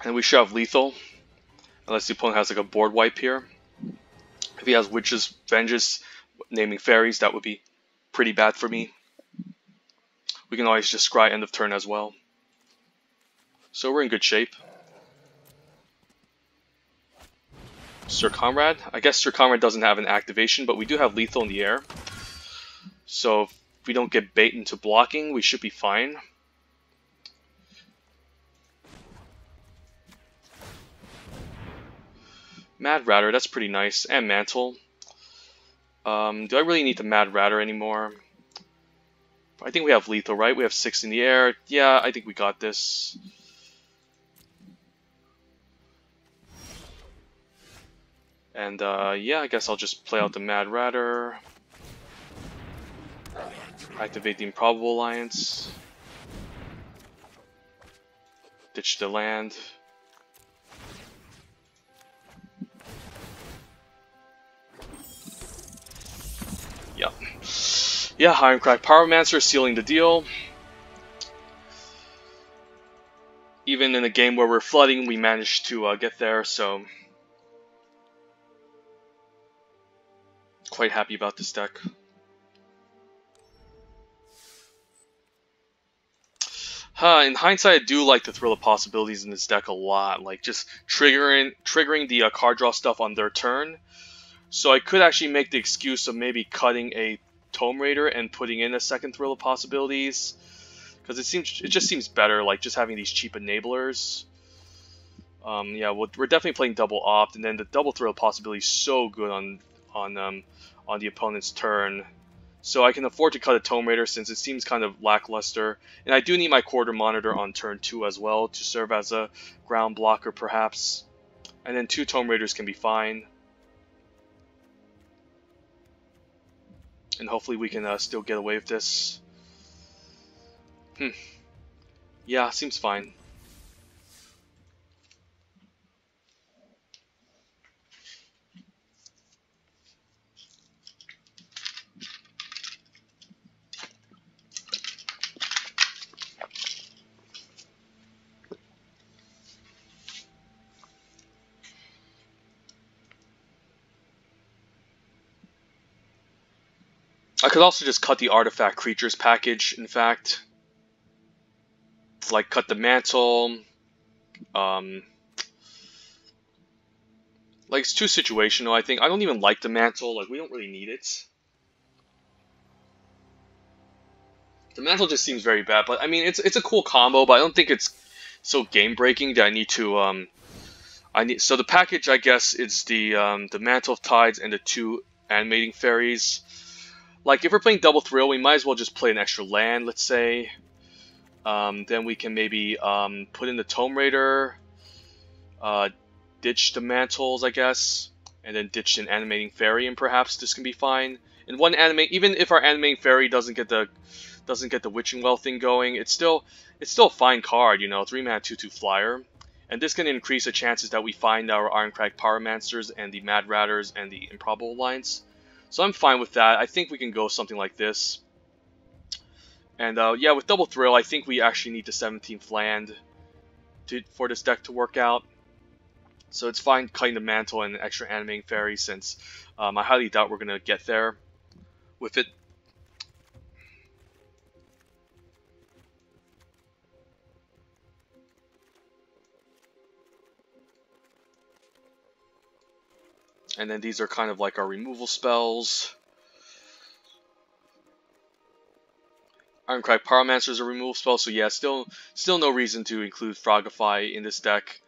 And we should have lethal, unless the opponent has like a board wipe here. If he has Witch's Vengeance, naming fairies, that would be pretty bad for me. We can always just scry end of turn as well. So we're in good shape. Sir Conrad? I guess Sir Conrad doesn't have an activation, but we do have lethal in the air. So if we don't get bait into blocking, we should be fine. Mad Ratter, that's pretty nice. And Mantle. Do I really need the Mad Ratter anymore? I think we have lethal, right? We have 6 in the air. Yeah, I think we got this. And yeah, I guess I'll just play out the Mad Ratter. Activate the Improbable Alliance. Ditch the land. Yep. Yeah, Irencrag Pyromancer sealing the deal. Even in a game where we're flooding, we managed to get there, so quite happy about this deck. In hindsight, I do like the Thrill of Possibilities in this deck a lot. Like just triggering the card draw stuff on their turn. So I could actually make the excuse of maybe cutting a Tome Raider and putting in a second Thrill of Possibilities, because it just seems better, like just having these cheap enablers. Yeah, we're definitely playing double opt, and then the double Thrill of Possibility is so good on the opponent's turn. So I can afford to cut a Tome Raider since it seems kind of lackluster. And I do need my Quarter Monitor on turn 2 as well to serve as a ground blocker perhaps. And then 2 Tome Raiders can be fine. And hopefully we can still get away with this. Yeah, seems fine. I could also just cut the Artifact Creatures package, in fact. Like, cut the Mantle. Like, it's too situational, I think. I don't even like the Mantle. Like, we don't really need it. The Mantle just seems very bad. But, I mean, it's a cool combo, but I don't think it's so game-breaking that I need to, So the package, I guess, is the Mantle of Tides and the 2 Animating Fairies. Like, if we're playing Double Thrill, we might as well just play an extra land, let's say. Then we can maybe put in the Tome Raider, ditch the Mantles, I guess, and then ditch an Animating Fairy, and perhaps this can be fine. And even if our Animating Fairy doesn't get the Witching Well thing going, it's still a fine card, you know, 3-mana 2/2 flyer. And this can increase the chances that we find our Irencrag Pyromancers and the Mad Ratters and the Improbable Alliance. So I'm fine with that. I think we can go something like this. And yeah, with Double Thrill, I think we actually need the 17th land for this deck to work out. So it's fine cutting the Mantle and an extra Animating Fairy, since I highly doubt we're going to get there with it. And then these are kind of like our removal spells. Irencrag Pyromancer is a removal spell, so yeah, still no reason to include Frogify in this deck.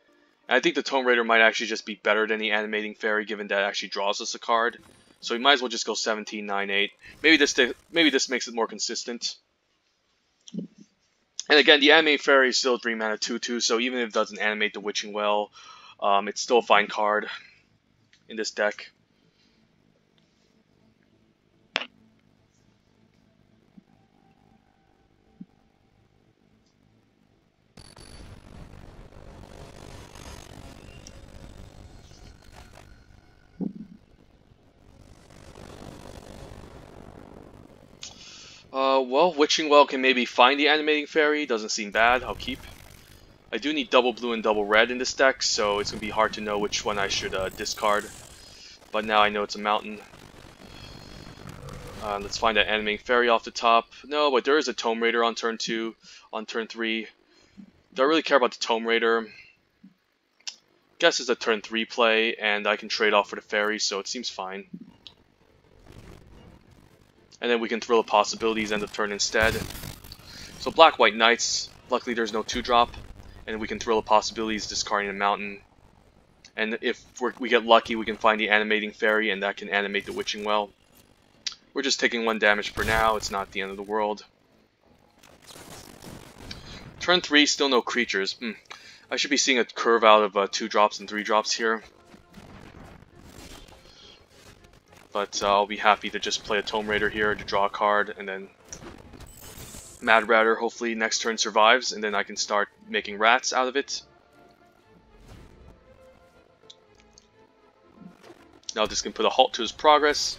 And I think the Tome Raider might actually just be better than the Animating Fairy, given that it actually draws us a card. So we might as well just go 17, 9, 8. Maybe this makes it more consistent. And again, the Animating Fairy is still a 3-mana 2/2, so even if it doesn't animate the Witching Well, it's still a fine card in this deck. Well, Witching Well can maybe find the Animating Fairy. Doesn't seem bad. I'll keep. I do need double blue and double red in this deck, so it's going to be hard to know which one I should discard. But now I know it's a mountain. Let's find that Animating Fairy off the top. No, but there is a Tome Raider on turn 2, on turn 3. Do I really care about the Tome Raider? Guess it's a turn 3 play, and I can trade off for the Fairy, so it seems fine. And then we can Thrill of Possibilities end of turn instead. So Black-White Knights, luckily there's no 2-drop. And we can Thrill of Possibilities, discarding a mountain. And if we get lucky, we can find the Animating Fairy, and that can animate the Witching Well. We're just taking 1 damage per now, it's not the end of the world. Turn 3, still no creatures. I should be seeing a curve out of 2 drops and 3 drops here. But I'll be happy to just play a Tome Raider here to draw a card, and then Mad Ratter hopefully next turn survives, and then I can start making rats out of it. Now this can put a halt to his progress.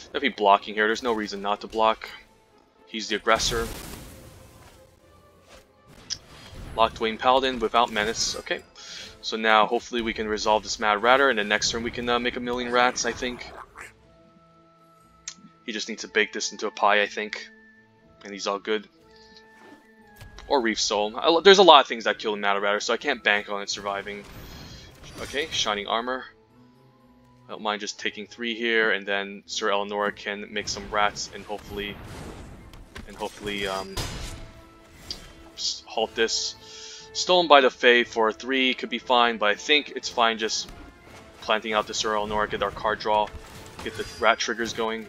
Definitely blocking here, there's no reason not to block. He's the aggressor. Locthwain Paladin without menace, okay. So now hopefully we can resolve this Mad Ratter, and then next turn we can make a million rats, I think. He just needs to bake this into a pie, I think. And he's all good. Or Reef Soul. There's a lot of things that kill the Mad Ratter, so I can't bank on it surviving. Okay, Shining Armor. I don't mind just taking 3 here, and then Sir Eleanor can make some rats and hopefully halt this. Stolen by the Fae for 3 could be fine, but I think it's fine just planting out the Sir Eleanor, get our card draw, get the rat triggers going.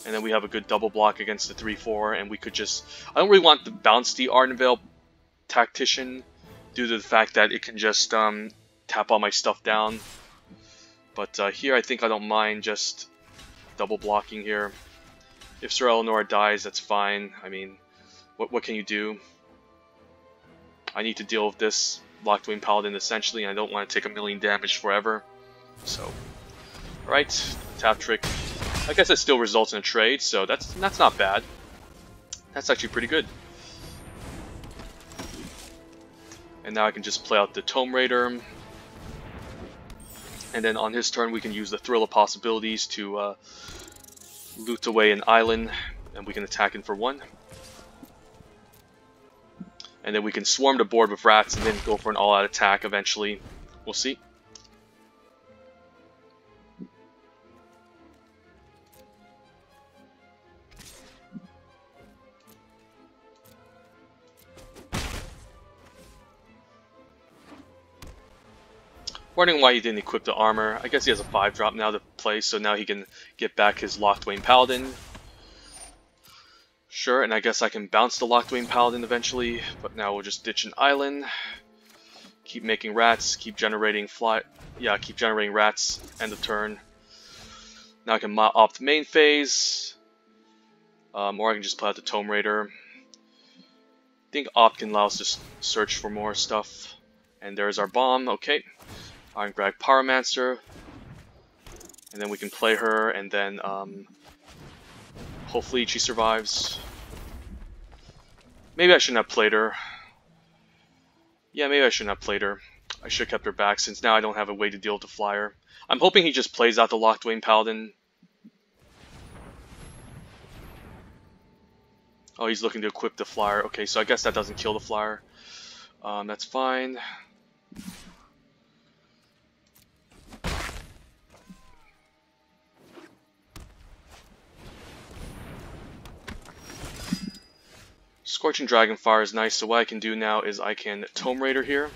And then we have a good double block against the 3-4, and we could just... I don't really want to bounce the Ardenvale Tactician due to the fact that it can just tap all my stuff down. But here I think I don't mind just double blocking here. If Sir Eleanor dies, that's fine. I mean, what can you do? I need to deal with this Locthwain Paladin essentially, and I don't want to take a million damage forever. So, alright, tap trick. I guess it still results in a trade, so that's not bad. That's actually pretty good. And now I can just play out the Tome Raider. And then on his turn we can use the Thrill of Possibilities to loot away an island, and we can attack him for 1. And then we can swarm the board with rats and then go for an all-out attack eventually. We'll see. Wondering why he didn't equip the armor. I guess he has a 5-drop now to play, so now he can get back his Locthwain Paladin. Sure, and I guess I can bounce the Locthwain Paladin eventually, but now we'll just ditch an island. Keep making rats, keep generating keep generating rats, end of turn. Now I can opt main phase, or I can just play out the Tome Raider. I think opt can allow us to search for more stuff. And there's our bomb, okay. Irencrag Pyromancer, and then we can play her, and then hopefully she survives. Maybe I shouldn't have played her. Yeah, maybe I shouldn't have played her. I should have kept her back, since now I don't have a way to deal with the flyer. I'm hoping he just plays out the Locthwain Paladin. Oh, he's looking to equip the flyer. Okay, so I guess that doesn't kill the flyer. That's fine. Scorching Dragonfire is nice, so what I can do now is I can Tome Raider here.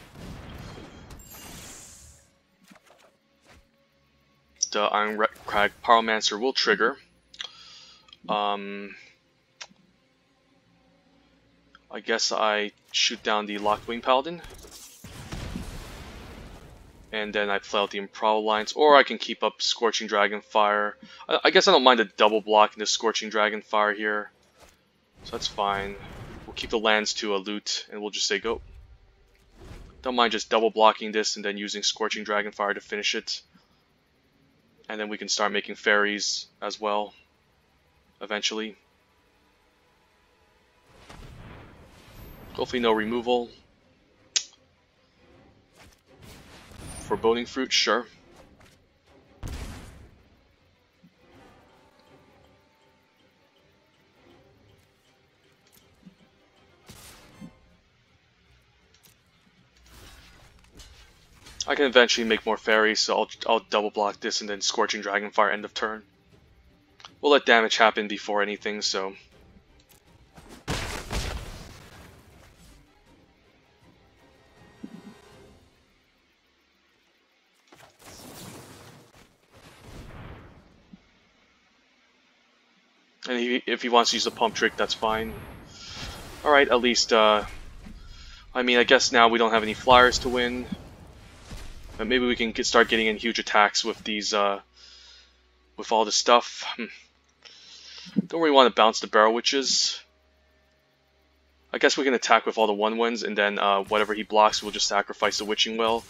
The Irencrag Pyromancer will trigger. I guess I shoot down the Locthwain Paladin. And then I play out the Improbable Lines, or I can keep up Scorching Dragonfire. I guess I don't mind the double block in the Scorching Dragonfire here. So that's fine. We'll keep the lands to a loot, and we'll just say go. Don't mind just double blocking this and then using Scorching Dragonfire to finish it. And then we can start making fairies as well, eventually. Hopefully no removal. Foreboding Fruit, sure. I can eventually make more fairies, so I'll double block this and then Scorching Dragonfire end of turn. We'll let damage happen before anything, so... And if he wants to use the pump trick, that's fine. Alright, at least, I mean, I guess now we don't have any flyers to win. But maybe we can start getting in huge attacks with these, with all this stuff. Don't really want to bounce the Barrel Witches. I guess we can attack with all the 1/1s, and then whatever he blocks, we'll just sacrifice the Witching Well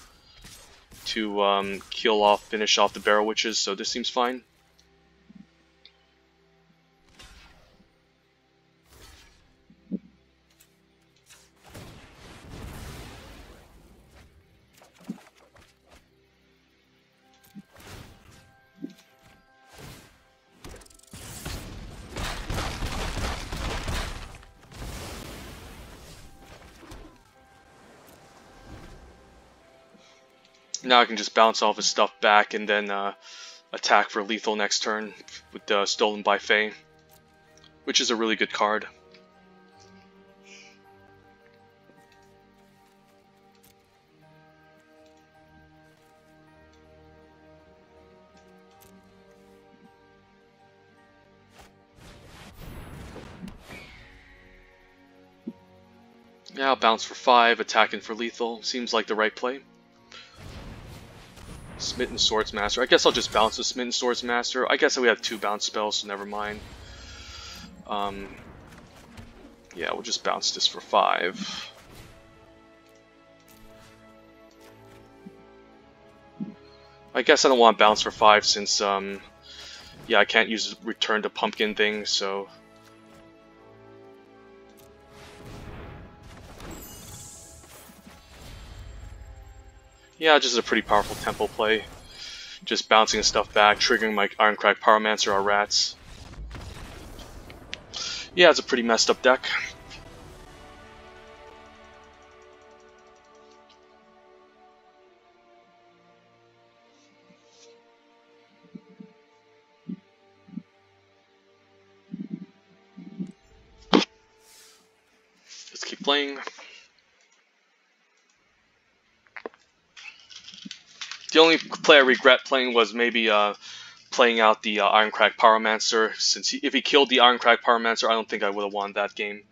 to finish off the Barrel Witches, so this seems fine. Now I can just bounce all of his stuff back and then attack for lethal next turn with Stolen by Fae, which is a really good card. Yeah, I'll bounce for 5, attacking for lethal. Seems like the right play. Smitten Swordsmaster. I guess I'll just bounce the Smitten Swordsmaster. I guess we have 2 bounce spells, so never mind. Yeah, we'll just bounce this for 5. I guess I don't want to bounce for 5 since, yeah, I can't use Return to Pumpkin thing, so... Yeah, just a pretty powerful tempo play. Just bouncing the stuff back, triggering my Irencrag Pyromancer, our rats. Yeah, it's a pretty messed up deck. Let's keep playing. The only play I regret playing was maybe playing out the Irencrag Pyromancer, since if he killed the Irencrag Pyromancer, I don't think I would have won that game.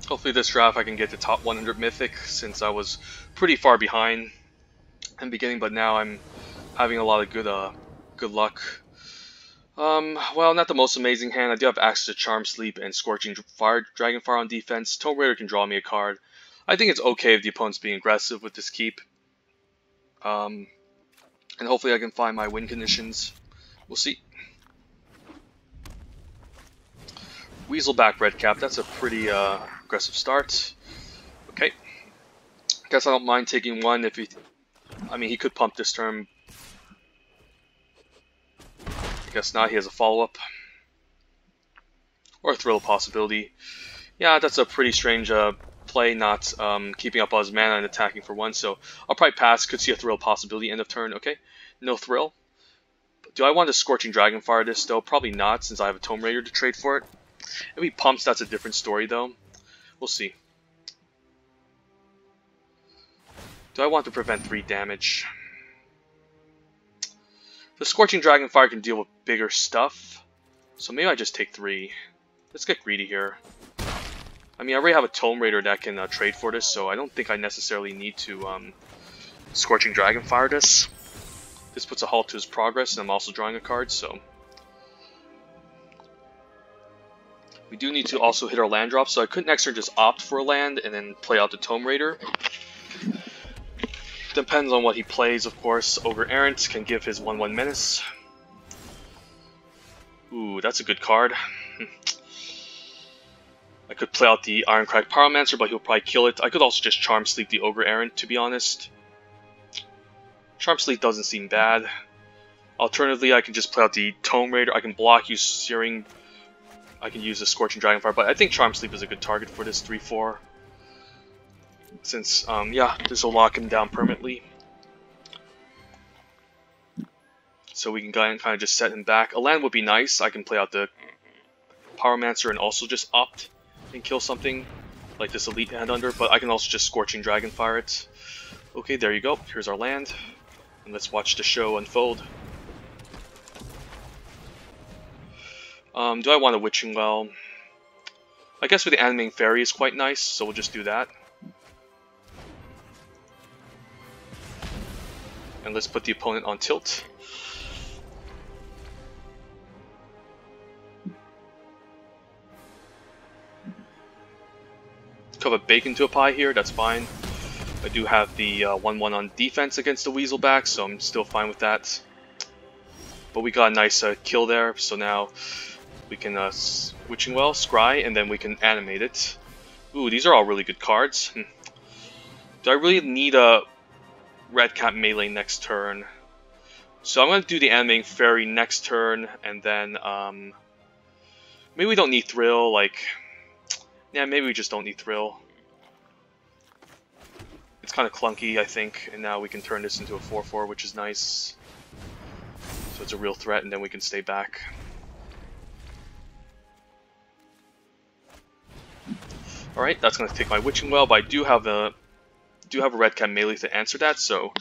Hopefully this draft I can get to top 100 Mythic, since I was pretty far behind in the beginning, but now I'm having a lot of good luck. Well, not the most amazing hand. I do have access to Charm Sleep and Scorching Fire, Dragonfire on defense. Tomb Raider can draw me a card. I think it's okay if the opponent's being aggressive with this keep. And hopefully I can find my win conditions. We'll see. Weaselback Redcap, that's a pretty aggressive start. Okay. Guess I don't mind taking one if he... I mean, he could pump this turn. I guess not, he has a follow-up. Or a Thrill possibility. Yeah, that's a pretty strange play, not keeping up on his mana and attacking for 1, so I'll probably pass. Could see a Thrill possibility end of turn. Okay, no Thrill. Do I want to Scorching Dragonfire this, though? Probably not, since I have a Tomb Raider to trade for it. If he pumps, that's a different story, though. We'll see. Do I want to prevent 3 damage? The Scorching Dragonfire can deal with bigger stuff, so maybe I just take 3. Let's get greedy here. I mean, I already have a Tomb Raider that can trade for this, so I don't think I necessarily need to Scorching Dragonfire this. This puts a halt to his progress, and I'm also drawing a card, so... We do need to also hit our land drop, so I could next turn just opt for a land and then play out the Tomb Raider. Depends on what he plays, of course. Ogre Errant can give his 1/1 menace. Ooh, that's a good card. I could play out the Irencrag Pyromancer, but he'll probably kill it. I could also just Charm Sleep the Ogre Errant, to be honest. Charm Sleep doesn't seem bad. Alternatively, I can just play out the Tomb Raider. I can block you Searing I can use the Scorching Dragonfire, but I think Charm Sleep is a good target for this 3/4. Since, yeah, this will lock him down permanently. So we can kind of just set him back. A land would be nice. I can play out the Pyromancer and also just opt and kill something like this Elite Hand Under, but I can also just Scorching Dragonfire it. Okay, there you go. Here's our land. And let's watch the show unfold. Do I want a Witching Well? I guess with the Animating Fairy is quite nice, so we'll just do that. And let's put the opponent on tilt. Could have a bacon to a pie here, that's fine. I do have the 1/1 on defense against the Weaselback, so I'm still fine with that. But we got a nice kill there, so now we can Witching Well, Scry, and then we can animate it. Ooh, these are all really good cards. Do I really need a Red Cap melee next turn? So I'm going to do the Animating Fairy next turn, and then maybe we don't need Thrill, like... Yeah, maybe we just don't need Thrill. It's kind of clunky, I think, and now we can turn this into a 4/4, which is nice. So it's a real threat, and then we can stay back. Alright, that's going to take my Witching Well, but I do have a Red Cap melee to answer that, so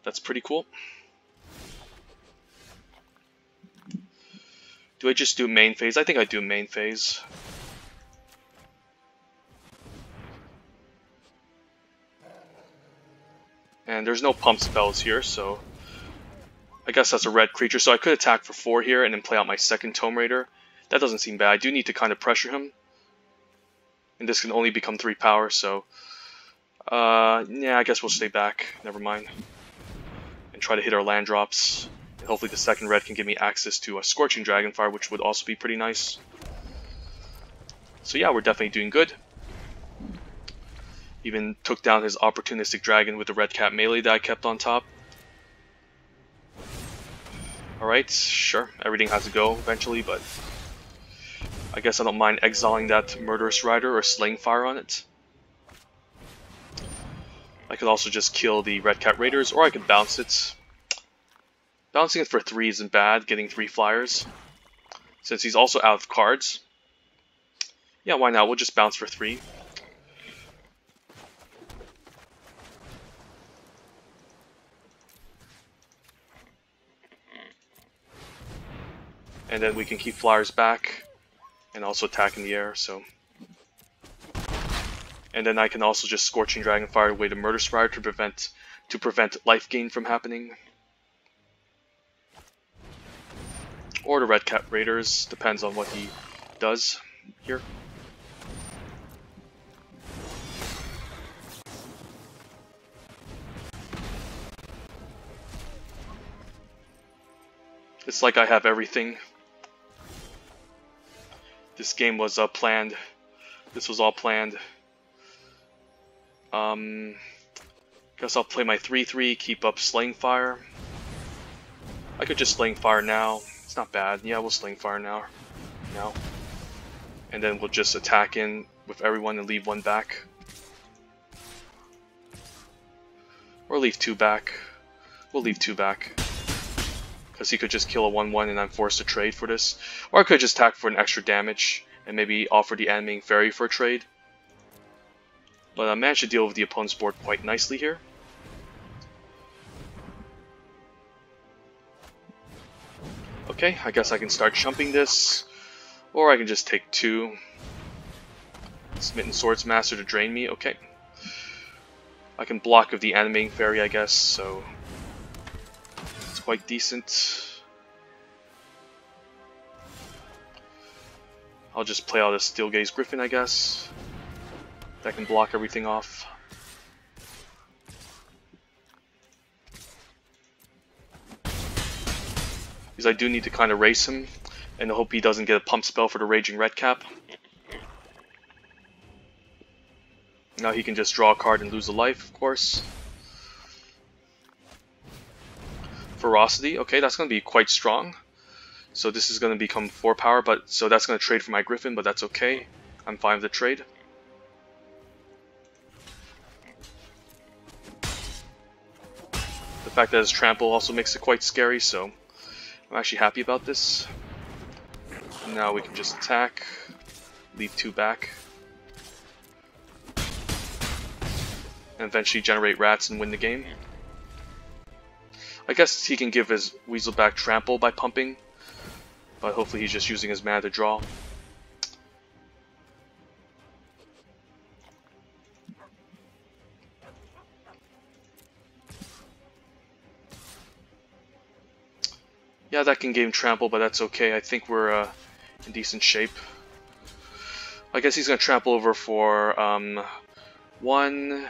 that's pretty cool. Do I just do main phase? I think I do main phase. And there's no pump spells here, so I guess that's a red creature. So I could attack for 4 here and then play out my second Tome Raider. That doesn't seem bad. I do need to kind of pressure him. And this can only become 3 power, so... yeah, I guess we'll stay back. Never mind. And try to hit our land drops. And hopefully the second red can give me access to a Scorching Dragonfire, which would also be pretty nice. So yeah, we're definitely doing good. Even took down his opportunistic dragon with the red cap melee that I kept on top. Alright, sure, everything has to go eventually, but I guess I don't mind exiling that Murderous Rider or Slaying Fire on it. I could also just kill the red cap raiders, or I could bounce it. Bouncing it for 3 isn't bad, getting 3 flyers. Since he's also out of cards. Yeah, why not? We'll just bounce for 3. And then we can keep flyers back and also attack in the air, so. And then I can also just Scorching Dragonfire away the Murderous Rider to prevent life gain from happening. Or the Red Cap Raiders, depends on what he does here. It's like I have everything. This game was planned. This was all planned. Guess I'll play my 3/3, keep up Slaying Fire. I could just Slaying Fire now. It's not bad. Yeah, we'll Slaying Fire now. And then we'll just attack in with everyone and leave 1 back. Or leave 2 back. We'll leave 2 back. Because he could just kill a 1/1 and I'm forced to trade for this. Or I could just attack for an extra damage and maybe offer the Animating Fairy for a trade. But I managed to deal with the opponent's board quite nicely here. Okay, I guess I can start chumping this. Or I can just take 2. Smitten Swordsmaster to drain me, okay. I can block with the Animating Fairy, I guess, so... quite decent. I'll just play out a Steel Gaze Griffin, I guess. That can block everything off. Because I do need to kind of race him, and I hope he doesn't get a pump spell for the Raging Red Cap. Now he can just draw a card and lose a life, of course. Ferocity, okay, that's going to be quite strong. So this is going to become 4 power, but so that's going to trade for my Griffin, but that's okay. I'm fine with the trade. The fact that it's trample also makes it quite scary, so I'm actually happy about this. Now we can just attack, leave 2 back, and eventually generate rats and win the game. I guess he can give his Weasel back trample by pumping, but hopefully he's just using his mana to draw. Yeah, that can game trample, but that's okay. I think we're in decent shape. I guess he's going to trample over for 1,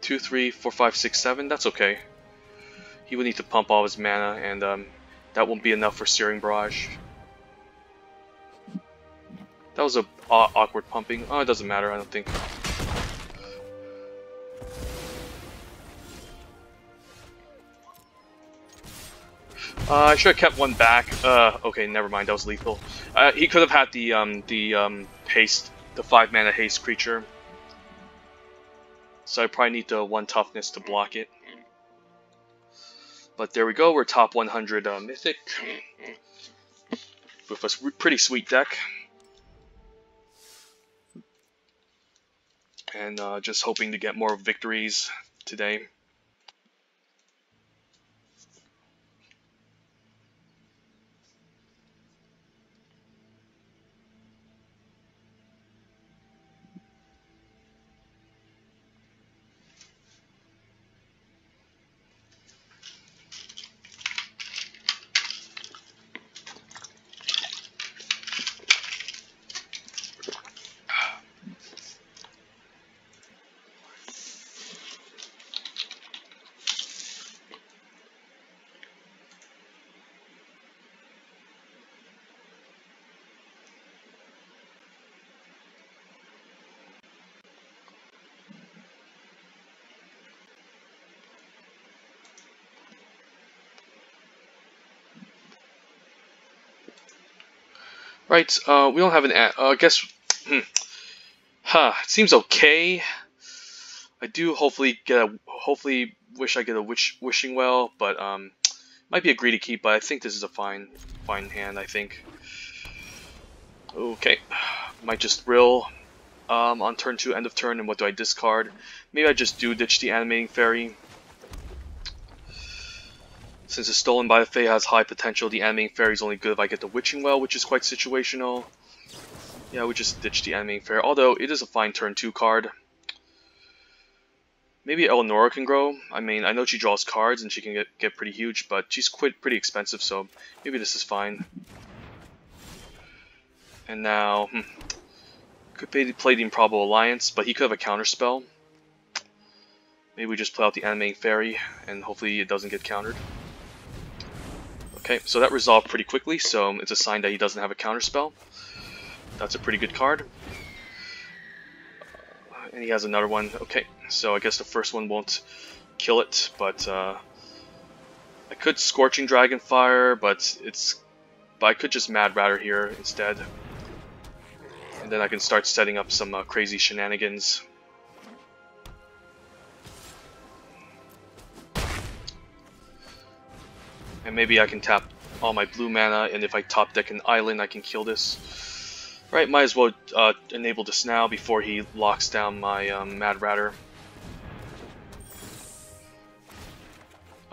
2, 3, 4, 5, 6, 7. That's okay. He would need to pump all his mana, and that won't be enough for Searing Barrage. That was a awkward pumping. Oh, it doesn't matter, I don't think. I should have kept 1 back. Okay, never mind. That was lethal. He could have had the haste, the 5 mana haste creature. So I probably need the 1 toughness to block it. But there we go. We're top 100 Mythic with a pretty sweet deck. And just hoping to get more victories today. Right, we don't have an I guess, it seems okay. I do hopefully wish I get a wishing well, but might be a greedy keep, but I think this is a fine hand, I think. Okay, might just rill on turn 2, end of turn, and what do I discard? Maybe I just do ditch the Animating Fairy. Since it's stolen by the Fae has high potential, the Animating Fairy is only good if I get the Witching Well, which is quite situational. Yeah, we just ditch the Animating Fairy, although it is a fine turn 2 card. Maybe Eleonora can grow. I mean, I know she draws cards and she can get pretty huge, but she's pretty expensive, so maybe this is fine. And now, could play the Improbable Alliance, but he could have a counterspell. Maybe we just play out the Animating Fairy, and hopefully it doesn't get countered. Okay, so that resolved pretty quickly, so it's a sign that he doesn't have a counterspell. That's a pretty good card. And he has another one. Okay, so I guess the first one won't kill it, but I could Scorching Dragonfire, but I could just Mad Ratter here instead. And then I can start setting up some crazy shenanigans. And maybe I can tap all my blue mana, and if I top deck an island, I can kill this. Right, might as well enable this now before he locks down my Mad Ratter.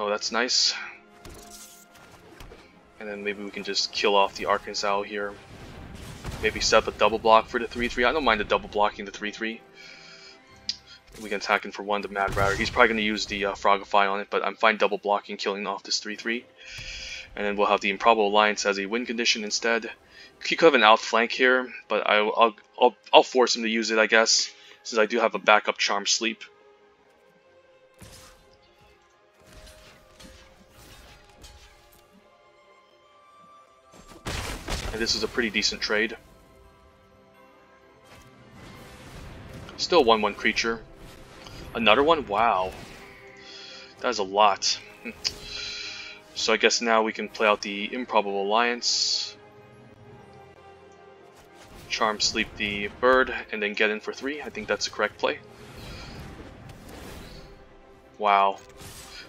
Oh, that's nice. And then maybe we can just kill off the Arkansas here. Maybe set up a double block for the 3/3. I don't mind the double blocking the 3/3. We can attack him for 1 to Mad Ratter. He's probably going to use the Frogify on it, but I'm fine double blocking, killing off this 3/3. And then we'll have the Improbable Alliance as a win condition instead. He could have an outflank here, but I'll force him to use it, I guess, since I do have a backup Charm Sleep. And this is a pretty decent trade. Still 1/1 creature. Another one? Wow. That is a lot. So I guess now we can play out the Improbable Alliance. Charm Sleep the bird, and then get in for 3. I think that's the correct play. Wow.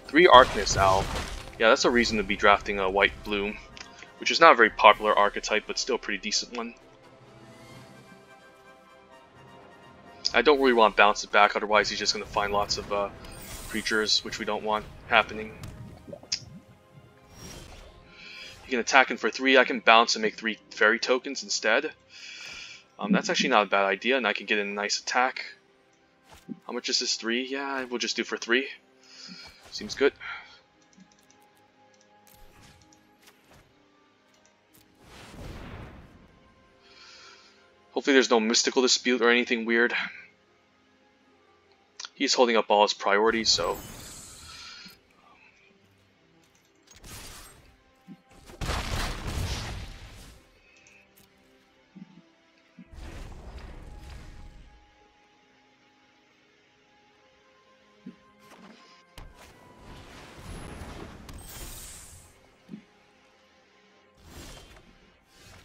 3 Arcanist Owl. Yeah, that's a reason to be drafting a white-blue, which is not a very popular archetype, but still a pretty decent one. I don't really want to bounce it back, otherwise he's just going to find lots of creatures, which we don't want happening. He can attack in for 3, I can bounce and make 3 fairy tokens instead. That's actually not a bad idea, and I can get in a nice attack. How much is this? 3? Yeah, we'll just do for 3. Seems good. Hopefully there's no mystical dispute or anything weird. He's holding up all his priorities, so...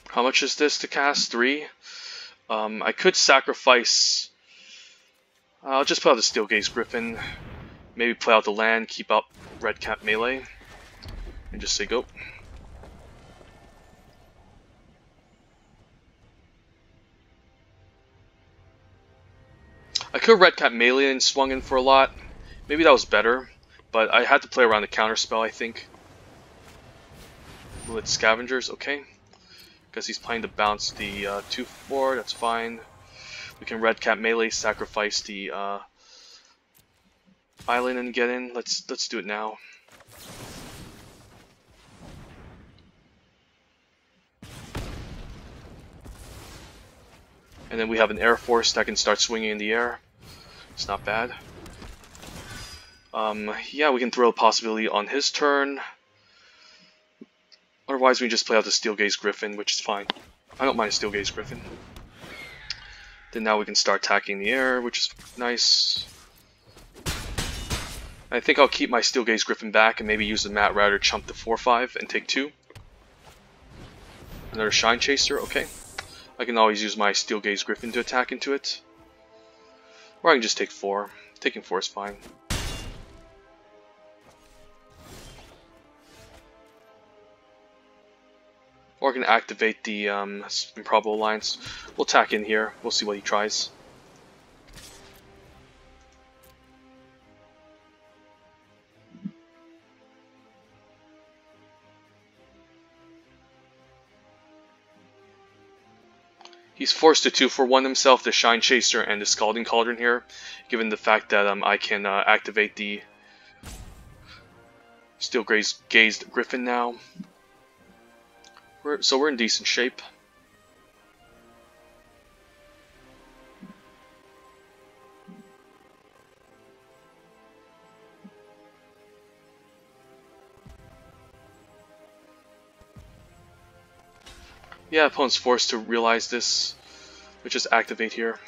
How much is this to cast? 3? I could sacrifice... I'll just put out the Steelgaze Griffin, maybe play out the land, keep up Red Cap melee, and just say go. I could Red Cap melee and swung in for a lot. Maybe that was better, but I had to play around the counterspell, I think. Will it Scavengers? Okay. Because he's planning to bounce the 2/4, that's fine. We can Red Cap melee, sacrifice the island and get in. Let's do it now. And then we have an Air Force that can start swinging in the air. It's not bad. Yeah, we can throw a possibility on his turn. Otherwise, we just play out the Steelgaze Griffin, which is fine. I don't mind a Steelgaze Griffin. Then now we can start attacking the air, which is nice. I think I'll keep my Steelgaze Griffin back and maybe use the Mat Router chump to 4/5 and take 2. Another Shine Chaser, okay. I can always use my Steelgaze Griffin to attack into it. Or I can just take 4. Taking 4 is fine. Or I can activate the Improbable Alliance. We'll tack in here. We'll see what he tries. He's forced to 2-for-1 himself, the Shine Chaser and the Scalding Cauldron here, given the fact that I can activate the Steelgaze Griffin now. So we're in decent shape. Yeah, opponent's forced to realize this. We just activate here.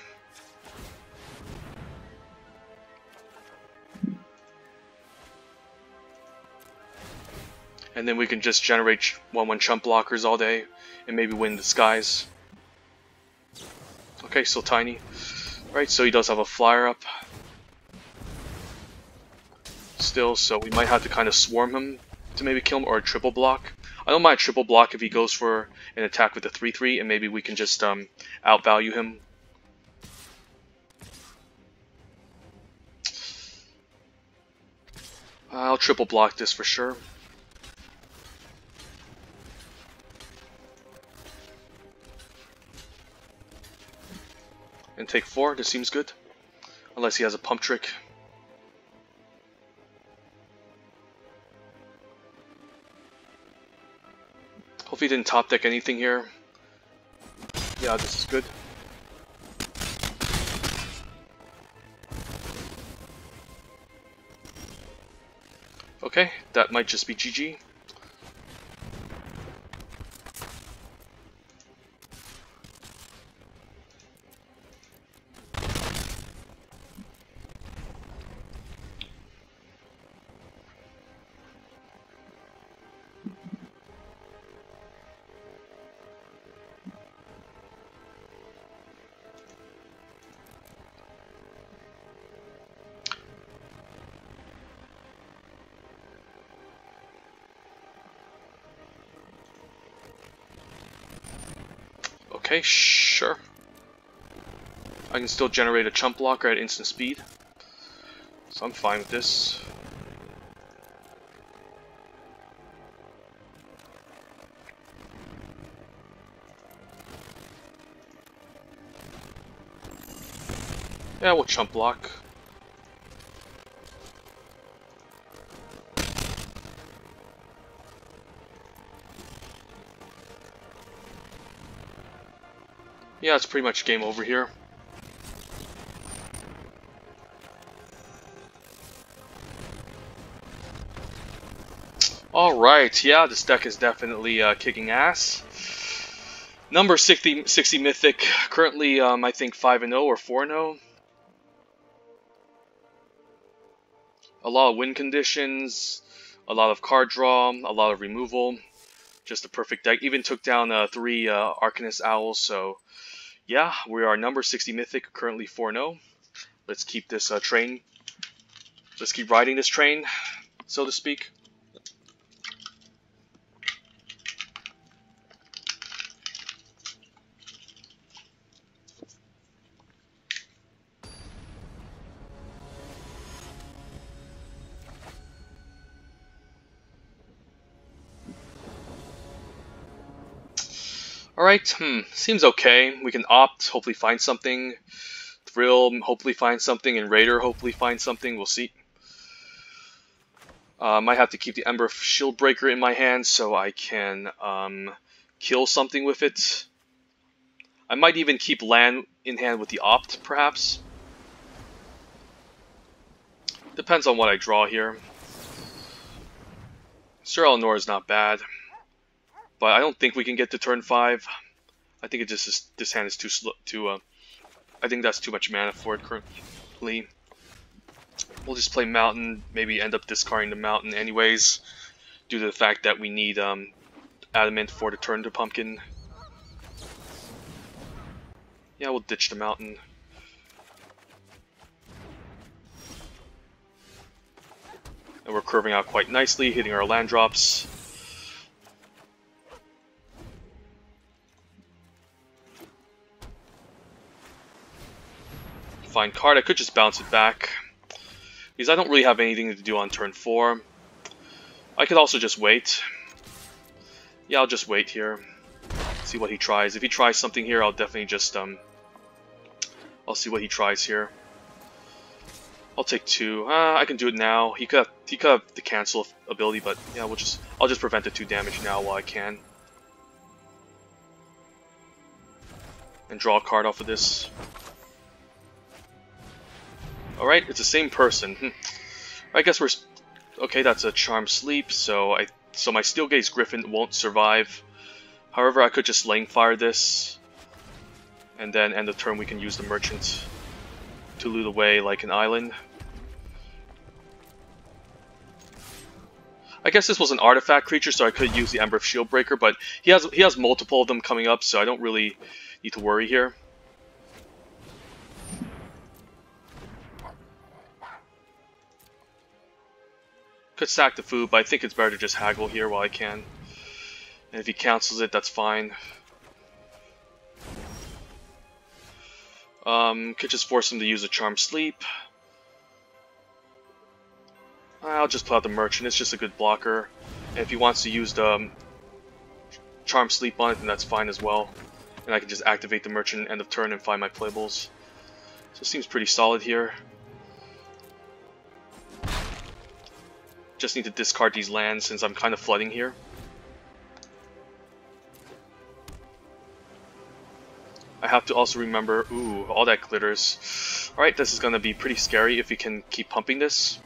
And then we can just generate 1/1 chump blockers all day and maybe win the skies. Okay, still tiny. Right, so he does have a flyer up. Still, so we might have to kind of swarm him to maybe kill him, or a triple block. I don't mind a triple block if he goes for an attack with a 3/3, and maybe we can just outvalue him. I'll triple block this for sure. And take 4, this seems good. Unless he has a pump trick. Hopefully he didn't top deck anything here. Yeah, this is good. Okay, that might just be GG. Okay, sure. I can still generate a chump blocker at instant speed, so I'm fine with this. Yeah, we'll chump block. Yeah, it's pretty much game over here. Alright, yeah, this deck is definitely kicking ass. Number 60 Mythic, currently I think 5-0 or 4-0. A lot of win conditions, a lot of card draw, a lot of removal. Just a perfect deck. Even took down 3 Arcanist Owls, so yeah, we are number 60 Mythic, currently 4-0. Let's keep this train. Let's keep riding this train, so to speak. Alright, seems okay. We can opt, hopefully find something. Thrill, hopefully find something. And Raider, hopefully find something. We'll see. Might have to keep the Ember Shield Breaker in my hand so I can kill something with it. I might even keep land in hand with the opt, perhaps. Depends on what I draw here. Sir Eleanor is not bad. But I don't think we can get to turn 5. I think it just is, this hand is too slow. I think that's too much mana for it currently. We'll just play Mountain. Maybe end up discarding the Mountain anyways, due to the fact that we need Adamant for the turn to Pumpkin. Yeah, we'll ditch the Mountain. And we're curving out quite nicely, hitting our land drops. Fine card. I could just bounce it back, because I don't really have anything to do on turn 4. I could also just wait. Yeah, I'll just wait here. See what he tries. If he tries something here, I'll definitely just I'll see what he tries here. I'll take 2. I can do it now. He could have the cancel ability, but yeah, I'll just prevent the 2 damage now while I can. And draw a card off of this. Alright, it's the same person. I guess we're... Okay, that's a Charm Sleep, so my Steel Gaze Griffin won't survive. However, I could just Lane Fire this, and then end the turn we can use the Merchant to loot away like an island. I guess this was an artifact creature, so I could use the Ember Shield Breaker, but he has multiple of them coming up, so I don't really need to worry here. Could sack the food, but I think it's better to just haggle here while I can. And if he cancels it, that's fine. Could just force him to use a Charm Sleep. I'll just put out the Merchant, it's just a good blocker. And if he wants to use the Charm Sleep on it, then that's fine as well. And I can just activate the Merchant end of turn and find my playables. So it seems pretty solid here. Just need to discard these lands since I'm kind of flooding here. I have to also remember, ooh, all that glitters. Alright, this is going to be pretty scary if we can keep pumping this.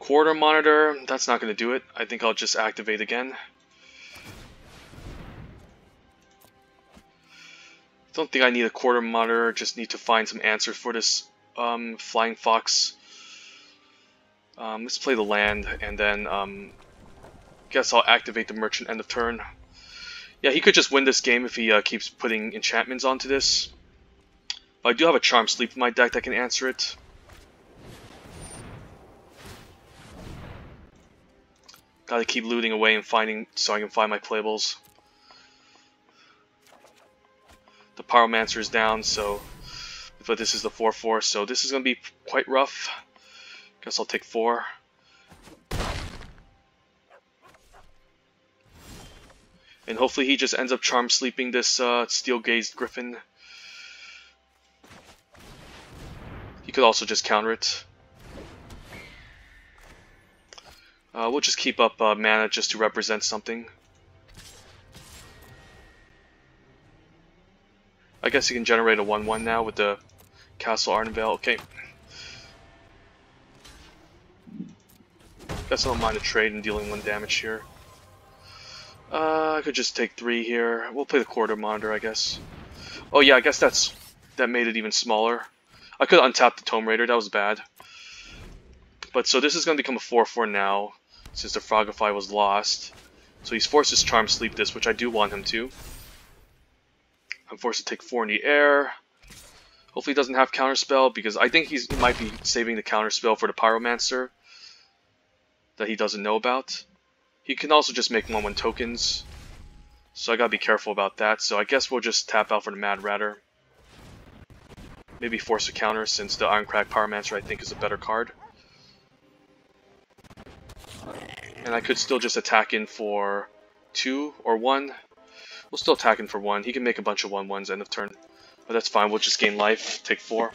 Quarter Monitor, that's not going to do it. I think I'll just activate again. Don't think I need a Quarter Monitor, just need to find some answers for this Flying Fox. Let's play the land, and then guess I'll activate the Merchant end of turn. Yeah, he could just win this game if he keeps putting enchantments onto this. I do have a Charm Sleep in my deck that can answer it. Gotta keep looting away and finding so I can find my playables. The Pyromancer is down, so but this is the 4/4, so this is gonna be quite rough. Guess I'll take 4. And hopefully he just ends up Charm Sleeping this Steel-Gazed Griffin. He could also just counter it. We'll just keep up mana just to represent something. I guess he can generate a 1/1 now with the Castle Ardenvale. Okay. Guess I don't mind a trade and dealing 1 damage here. I could just take 3 here. We'll play the Quarter Monitor, I guess. Oh yeah, I guess that made it even smaller. I could untap the Tome Raider, that was bad. But so this is going to become a 4/4 now, since the Frogify was lost. So he's forced to Charm Sleep this, which I do want him to. I'm forced to take 4 in the air. Hopefully he doesn't have Counterspell, because I think he might be saving the Counterspell for the Pyromancer that he doesn't know about. He can also just make 1/1 tokens, so I gotta be careful about that. So I guess we'll just tap out for the Mad Ratter. Maybe force a counter, since the Irencrag Pyromancer I think is a better card. And I could still just attack in for 2 or 1. We'll still attack in for 1. He can make a bunch of 1/1s end of turn. But that's fine, we'll just gain life, take 4.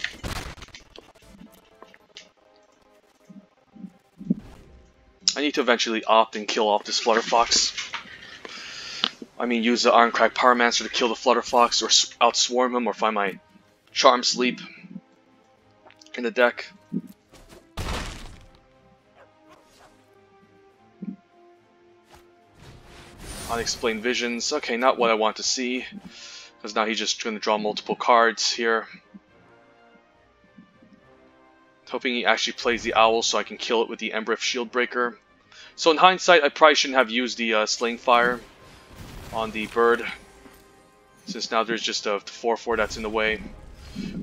I need to eventually opt and kill off this Flutterfox. I mean, use the Irencrag Pyromancer to kill the Flutterfox, or outswarm him, or find my Charm Sleep in the deck. Unexplained Visions. Okay, not what I want to see, because now he's just going to draw multiple cards here. Hoping he actually plays the Owl so I can kill it with the Embereth Shieldbreaker. So in hindsight, I probably shouldn't have used the Slaying Fire on the bird, since now there's just a 4/4 that's in the way.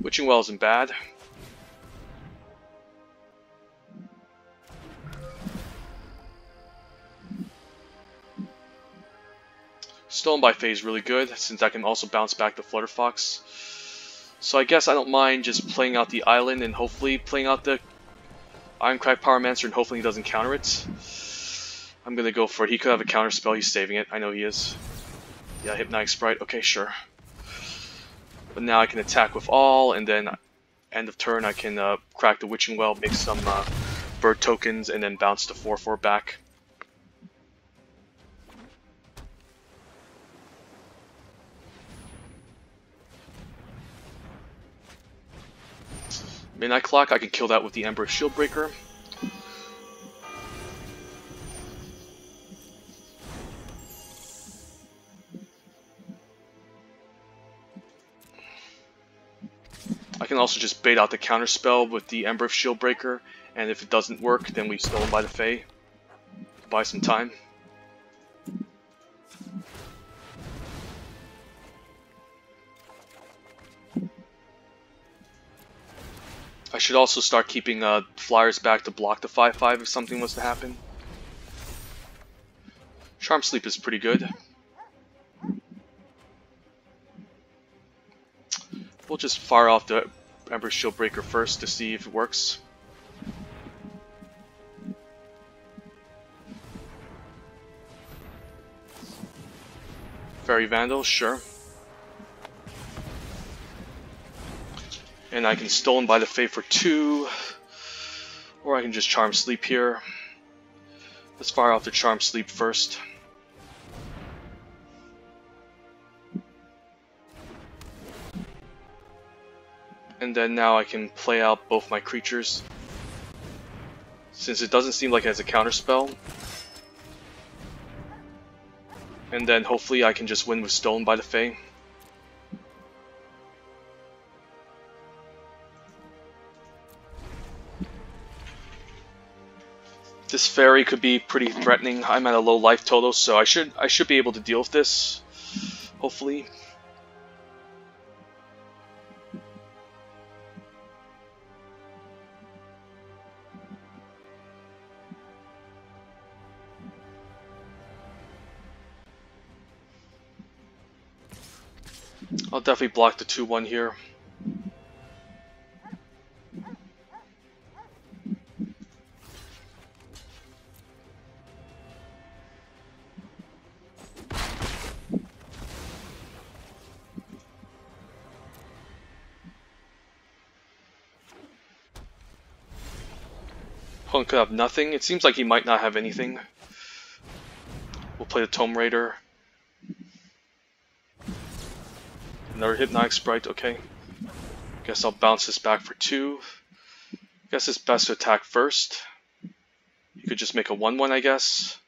Witching Well isn't bad. Stolen by Fae is really good, since I can also bounce back the Flutterfox. So I guess I don't mind just playing out the island and hopefully playing out the Irencrag Pyromancer and hopefully he doesn't counter it. I'm gonna go for it. He could have a counter spell, he's saving it. I know he is. Yeah, Hypnotic Sprite, okay, sure. But now I can attack with all, and then end of turn I can crack the Witching Well, make some bird tokens, and then bounce the 4/4 back. Midnight Clock, I can kill that with the Embereth Shieldbreaker. I can also just bait out the counterspell with the Embereth Shieldbreaker, and if it doesn't work, then we've stolen by the Fae. Buy some time. I should also start keeping flyers back to block the 5/5 if something was to happen. Charm Sleep is pretty good. We'll just fire off the Embereth Shieldbreaker first to see if it works. Fairy Vandal, sure. And I can Stolen by the Fae for 2, or I can just Charm Sleep here. Let's fire off the Charm Sleep first. And then now I can play out both my creatures, since it doesn't seem like it has a counterspell. And then hopefully I can just win with Stolen by the Fae. This fairy could be pretty threatening. I'm at a low life total, so I should be able to deal with this, hopefully. I'll definitely block the 2/1 here. Opponent could have nothing. It seems like he might not have anything. We'll play the Tome Raider. Another Hypnotic Sprite, okay. Guess I'll bounce this back for 2. Guess it's best to attack first. You could just make a 1/1, I guess.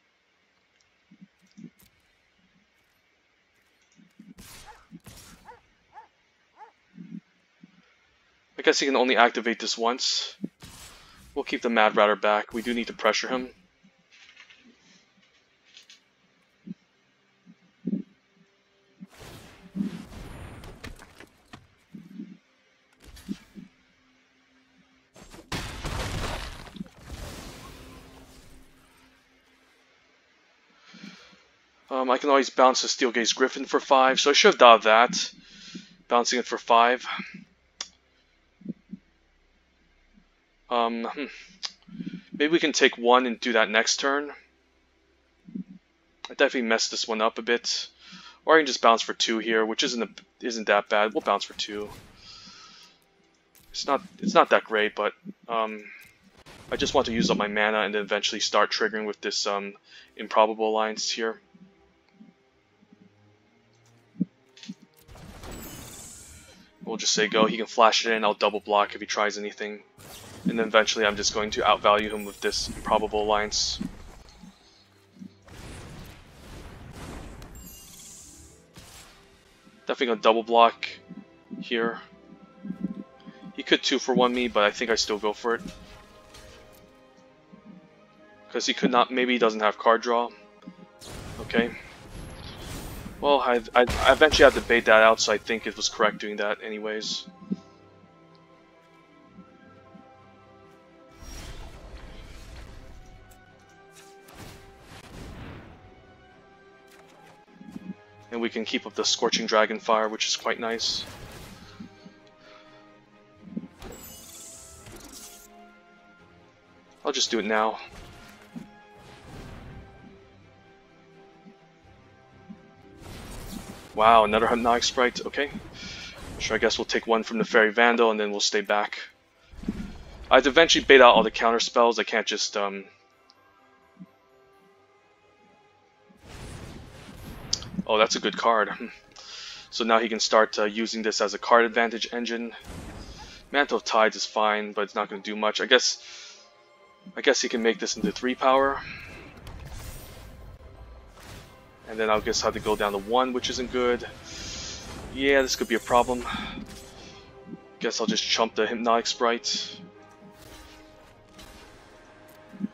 I guess he can only activate this once. We'll keep the Mad Ratter back. We do need to pressure him. I can always bounce a Steel Gaze Griffin for 5, so I should have thought of that. Bouncing it for 5. Maybe we can take 1 and do that next turn. I definitely messed this one up a bit. Or I can just bounce for 2 here, which isn't that bad. We'll bounce for 2. It's not that great, but I just want to use up my mana and then eventually start triggering with this Improbable Alliance here. We'll just say go. He can flash it in. I'll double block if he tries anything. And then eventually I'm just going to outvalue him with this Improbable Alliance. Definitely gonna double block here. He could 2-for-1 me, but I think I still go for it. Because he could not, maybe he doesn't have card draw. Okay. Well, I eventually had to bait that out, so I think it was correct doing that anyways. And we can keep up the Scorching Dragon Fire, which is quite nice. I'll just do it now. Wow, another Hypnotic Sprite, okay. Sure, I guess we'll take 1 from the Fairy Vandal and then we'll stay back. I'd eventually bait out all the counter spells, I can't just Oh, that's a good card. So now he can start using this as a card advantage engine. Mantle of Tides is fine, but it's not going to do much. I guess he can make this into 3 power. And then I'll guess have to go down to 1, which isn't good. Yeah, this could be a problem. Guess I'll just chump the Hypnotic Sprite.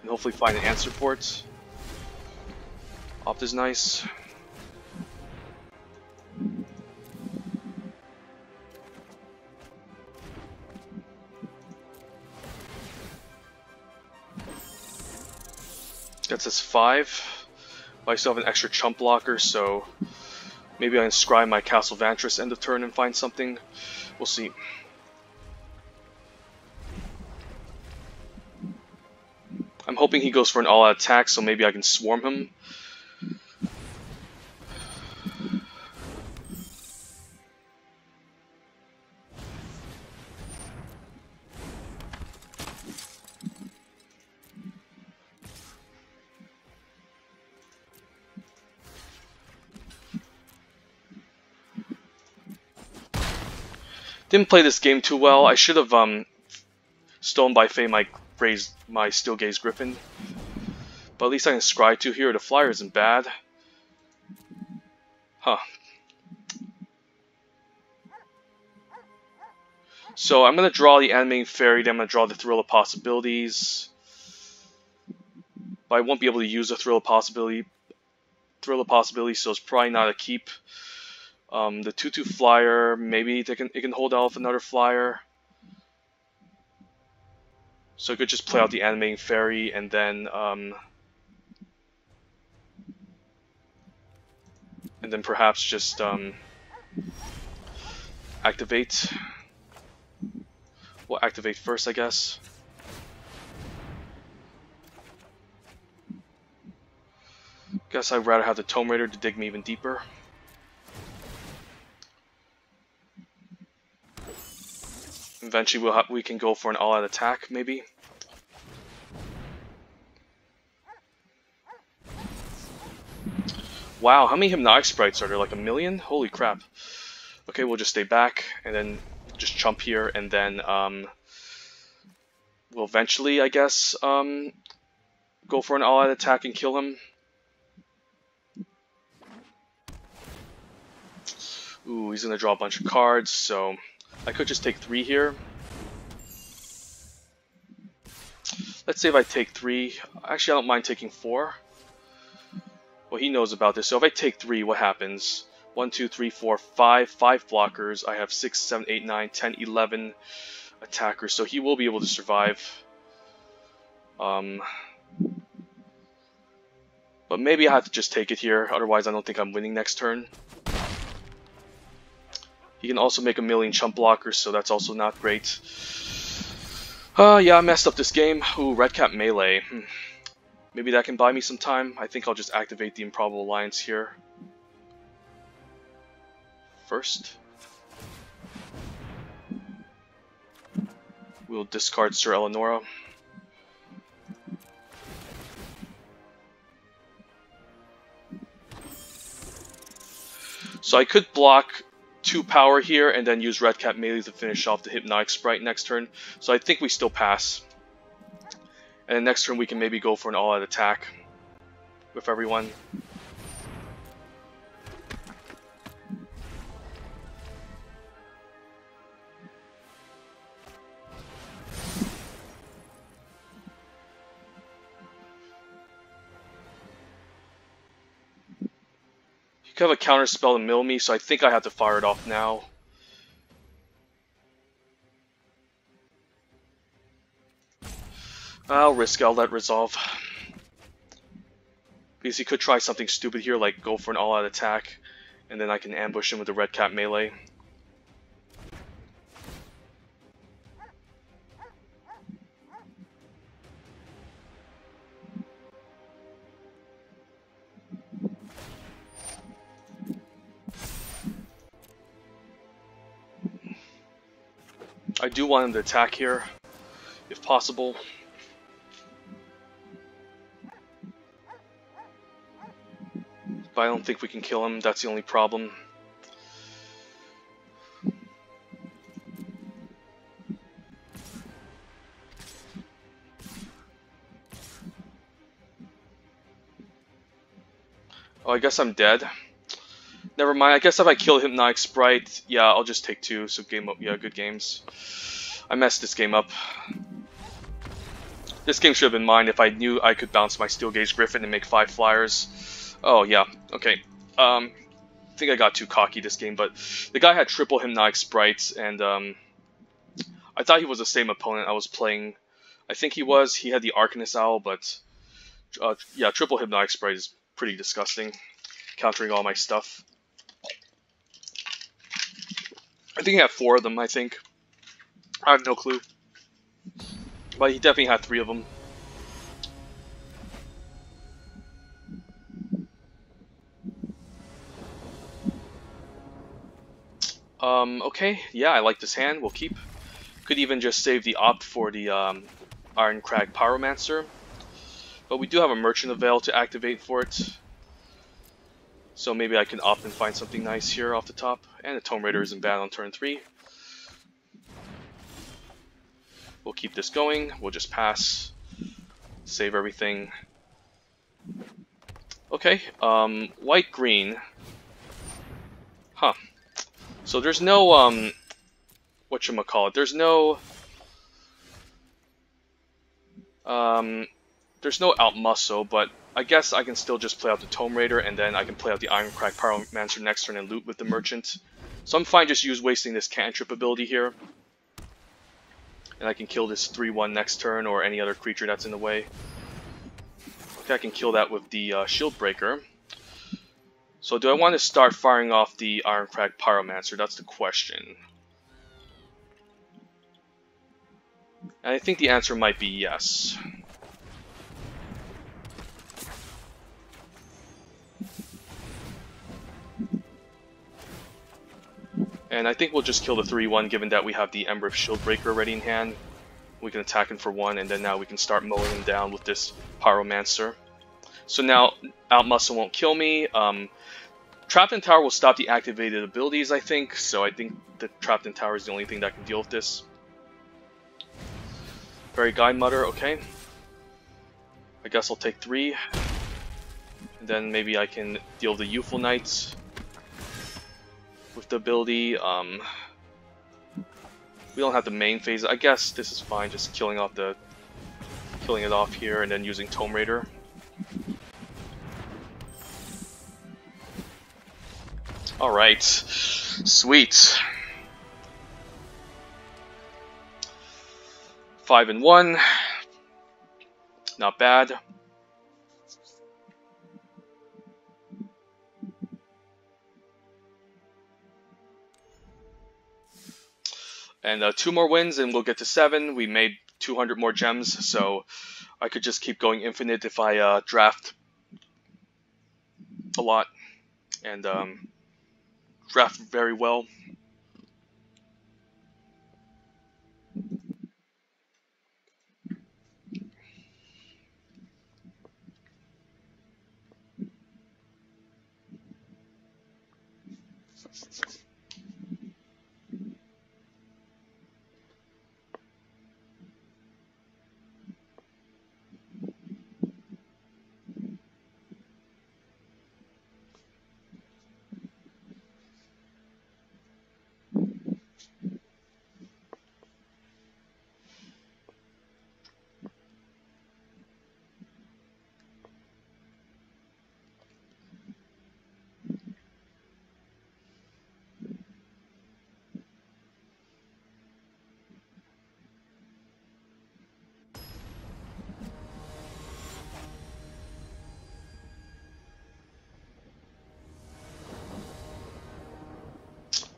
And hopefully find an answer port. Opt is nice. Gets us 5. But I still have an extra chump blocker, so maybe I can scry my Castle Vantress end of turn and find something. We'll see. I'm hoping he goes for an all-out attack, so maybe I can swarm him. Didn't play this game too well. I should have Stolen by Fate raised my Steel Gaze Griffin. But at least I can scry 2 here. The flyer isn't bad. Huh. So I'm going to draw the Animating Fairy, then I'm going to draw the Thrill of Possibilities. But I won't be able to use the Thrill of Possibility, so it's probably not a keep. The 2/2 flyer, maybe it can hold off another flyer. So I could just play out the Animating Fairy and then perhaps just activate. We'll activate first, I guess. Guess I'd rather have the Tomb Raider to dig me even deeper. Eventually we can go for an all-out attack, maybe. Wow, how many Hypnotic Sprites are there? Like 1,000,000? Holy crap. Okay, we'll just stay back, and then just chump here, and then we'll eventually, I guess, go for an all-out attack and kill him. Ooh, he's gonna draw a bunch of cards, so I could just take 3 here. Let's say if I take 3, actually I don't mind taking 4. Well, he knows about this, so if I take 3, what happens? 1, 2, 3, 4, 5 blockers. I have 6, 7, 8, 9, 10, 11 attackers, so he will be able to survive. But maybe I have to just take it here, otherwise I don't think I'm winning next turn. He can also make 1,000,000 chump blockers, so that's also not great. Yeah, I messed up this game. Ooh, Red Cap Melee. Maybe that can buy me some time. I think I'll just activate the Improbable Alliance here first. We'll discard Sir Eleonora. So I could block 2 power here and then use Red Cap Melee to finish off the Hypnotic Sprite next turn. So I think we still pass. And then next turn we can maybe go for an all-out attack with everyone. You could have a counter spell to mill me, so I think I have to fire it off now. I'll risk it, I'll let resolve. Because he could try something stupid here, like go for an all-out attack, and then I can ambush him with the Red Cap Melee. I do want him to attack here, if possible. But I don't think we can kill him, that's the only problem. Oh, I guess I'm dead. Never mind, I guess if I kill Hypnotic Sprite, yeah, I'll just take 2, so game up, yeah, good games. I messed this game up. This game should have been mine if I knew I could bounce my Steel Gauge Griffin and make 5 flyers. Oh, yeah, okay. I think I got too cocky this game, but the guy had triple Hypnotic Sprites, and I thought he was the same opponent I was playing. I think he was. He had the Arcanist Owl, but yeah, triple Hypnotic Sprite is pretty disgusting, countering all my stuff. I think he had 4 of them, I think. I have no clue. But he definitely had 3 of them. Okay, yeah, I like this hand. We'll keep. Could even just save the opt for the Irencrag Pyromancer. But we do have a Merchant of Veil to activate for it. So maybe I can opt and find something nice here off the top. And the Tomb Raider isn't bad on turn 3. We'll keep this going. We'll just pass. Save everything. Okay, white-green. Huh. So there's no, whatchamacallit, there's no Outmuscle, but I guess I can still just play out the Tomb Raider, and then I can play out the Irencrag Pyromancer next turn and loot with the Merchant. So I'm fine just wasting this cantrip ability here. And I can kill this 3/1 next turn, or any other creature that's in the way. Okay, I can kill that with the Shield Breaker. So do I want to start firing off the Irencrag Pyromancer? That's the question. And I think the answer might be yes. And I think we'll just kill the 3/1 given that we have the Ember of Shieldbreaker already in hand. We can attack him for 1, and then now we can start mowing him down with this Pyromancer. So now Outmuscle won't kill me. Trapped in Tower will stop the activated abilities, I think. So I think the Trapped in Tower is the only thing that can deal with this. Fairy Guide Mutter, okay. I guess I'll take 3. And then maybe I can deal the Youthful Knights with the ability. We don't have the main phase. I guess this is fine, just killing it off here and then using Tome Raider. Alright. Sweet. 5-1. Not bad. And 2 more wins and we'll get to 7. We made 200 more gems, so I could just keep going infinite if I draft a lot and draft very well.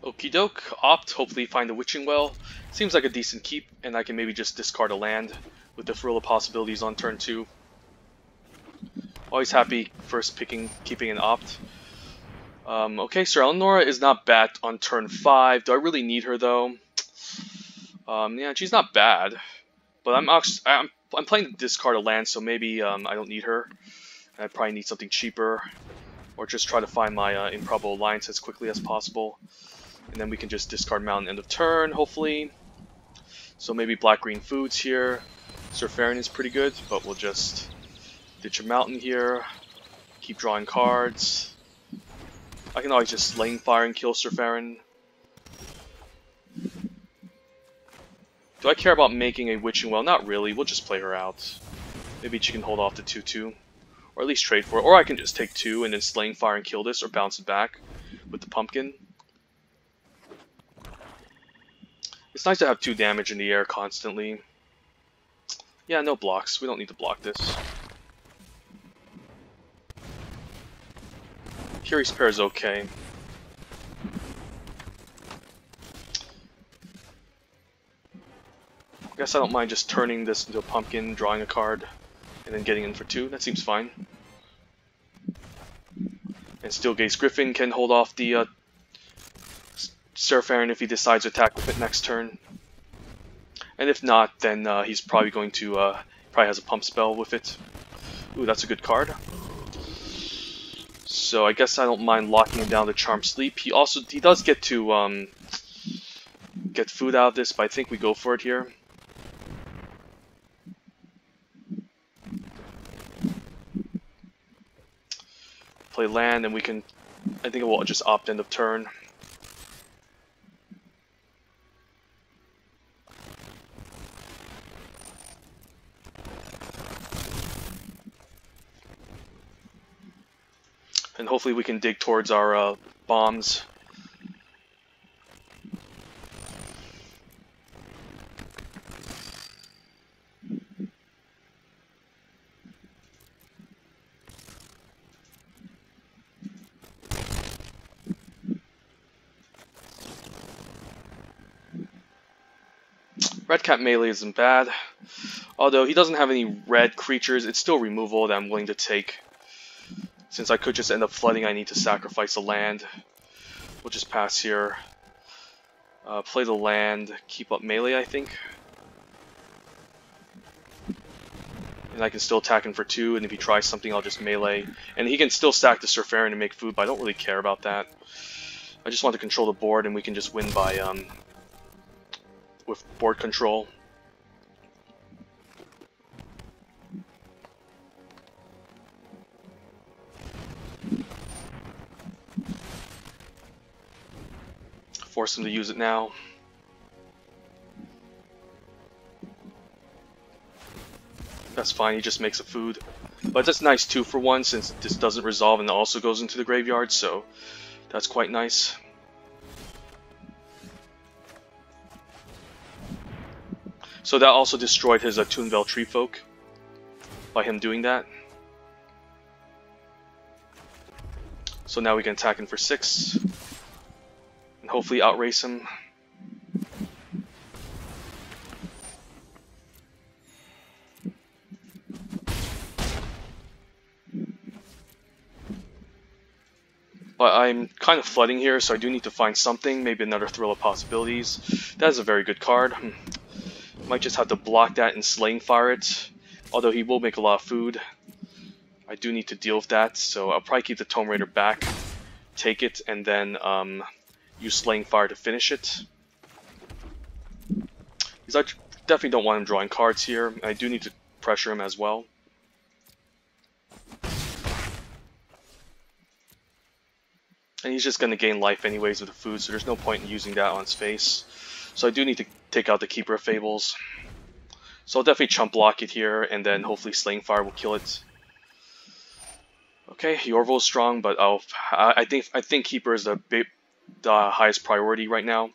Okie doke, opt, hopefully find the Witching Well. Seems like a decent keep, and I can maybe just discard a land with the Thrill of Possibilities on turn 2. Always happy first keeping an opt. Okay, Sir Eleanor is not bad on turn 5. Do I really need her though? Yeah, she's not bad, but I'm playing to discard a land, so maybe I don't need her. I probably need something cheaper, or just try to find my Improbable Alliance as quickly as possible. And then we can just discard Mountain end of turn, hopefully. So maybe Black-Green Foods here. Sir Farron is pretty good, but we'll just ditch a Mountain here. Keep drawing cards. I can always just Lane Fire and kill Sir Farron. Do I care about making a Witching Well? Not really, we'll just play her out. Maybe she can hold off the 2/2. Or at least trade for it. Or I can just take 2 and then Slaying Fire and kill this, or bounce it back with the Pumpkin. It's nice to have 2 damage in the air constantly. Yeah, no blocks. We don't need to block this. Curious Pair is okay. I guess I don't mind just turning this into a Pumpkin, drawing a card, and then getting in for 2. That seems fine. And Steelgaze Griffin can hold off the Sir Farron if he decides to attack with it next turn. And if not, then he's probably going to, probably has a pump spell with it. Ooh, that's a good card. So I guess I don't mind locking him down to Charm Sleep. He does get to get food out of this, but I think we go for it here. Play land, and we can, I think we'll just opt end of turn. And hopefully we can dig towards our bombs. Red Cat melee isn't bad. Although he doesn't have any red creatures, it's still removal that I'm willing to take. Since I could just end up flooding, I need to sacrifice a land. We'll just pass here. Play the land, keep up melee, I think. And I can still attack him for 2, and if he tries something, I'll just melee. And he can still stack the Surfarian and make food, but I don't really care about that. I just want to control the board, and we can just win by with board control. Force him to use it now. That's fine, he just makes a food. But that's nice 2 for 1 since this doesn't resolve and also goes into the graveyard, so that's quite nice. So that also destroyed his Toonvale Treefolk by him doing that. So now we can attack him for 6 and hopefully outrace him. But I'm kind of flooding here, so I do need to find something, maybe another Thrill of Possibilities. That is a very good card. Might just have to block that and Slaying Fire it, although he will make a lot of food. I do need to deal with that, so I'll probably keep the Tome Raider back, take it, and then use Slaying Fire to finish it. Because I definitely don't want him drawing cards here. I do need to pressure him as well. And he's just going to gain life anyways with the food, so there's no point in using that on his face. So I do need to take out the Keeper of Fables. So I'll definitely chump block it here, and then hopefully Slaying Fire will kill it. Okay, Yorville is strong, but I think Keeper is the highest priority right now.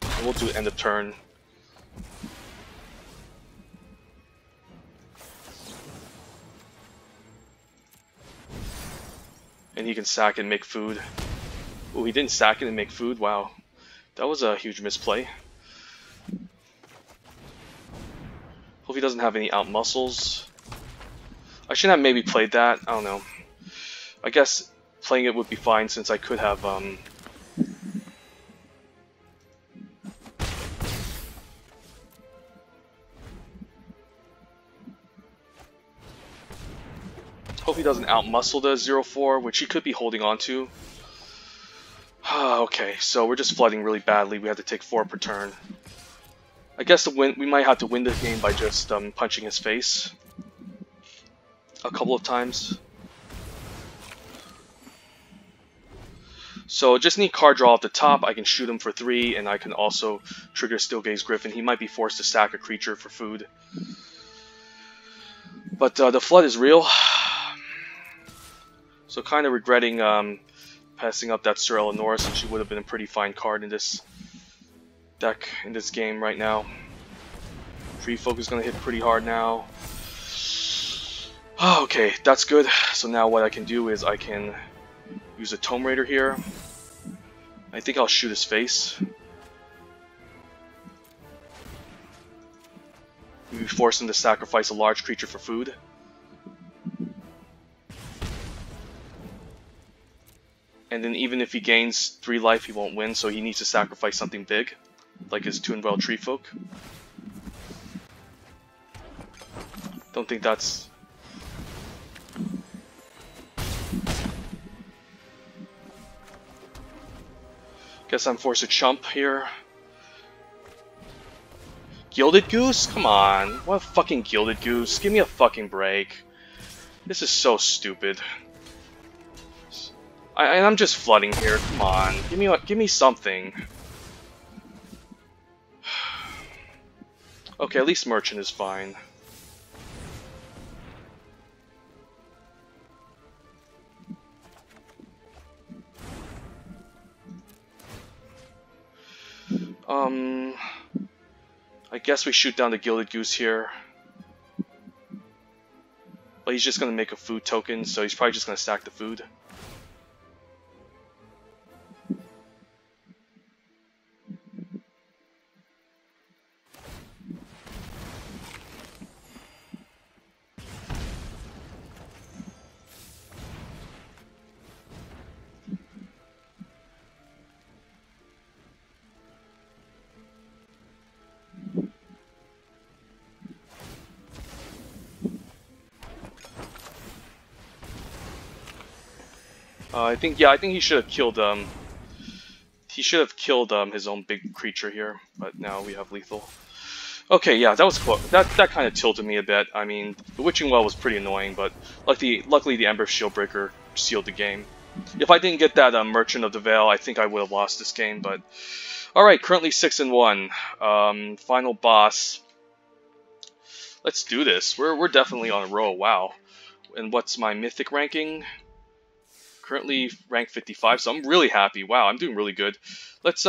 And we'll do end of turn. And he can sack and make food. Oh, he didn't sack it and make food? Wow. That was a huge misplay. Hope he doesn't have any out muscles. I shouldn't have maybe played that. I don't know. I guess playing it would be fine since I could have hope he doesn't outmuscle the 0-4, which he could be holding on to. Okay, so we're just flooding really badly. We have to take 4 per turn. I guess to win, we might have to win this game by just punching his face a couple of times. So just need card draw at the top. I can shoot him for 3, and I can also trigger Steelgaze Griffin. He might be forced to sack a creature for food. But the flood is real. So kind of regretting passing up that Sir Eleanor, since she would have been a pretty fine card in this deck, in this game right now. Treefolk is going to hit pretty hard now. Okay, that's good. So now what I can do is I can use a Tome Raider here. I think I'll shoot his face. Maybe force him to sacrifice a large creature for food. And then even if he gains 3 life, he won't win, so he needs to sacrifice something big, like his Toonvale Treefolk. Don't think that's... Guess I'm forced to chump here. Gilded Goose? Come on. What a fucking Gilded Goose. Give me a fucking break. This is so stupid. And I'm just flooding here. Come on. Give me something. Okay, at least Merchant is fine. I guess we shoot down the Gilded Goose here. But he's just gonna make a food token, so he's probably just gonna stack the food. I think he should have killed his own big creature here, but now we have lethal. Okay, yeah, that was close. That kind of tilted me a bit. I mean, the Witching Well was pretty annoying, but luckily the Ember Shieldbreaker sealed the game. If I didn't get that Merchant of the Veil, I think I would have lost this game. But all right, currently 6-1. Final boss. Let's do this. We're definitely on a roll. Wow. And what's my Mythic ranking? Currently rank 55, so I'm really happy. Wow, I'm doing really good. Let's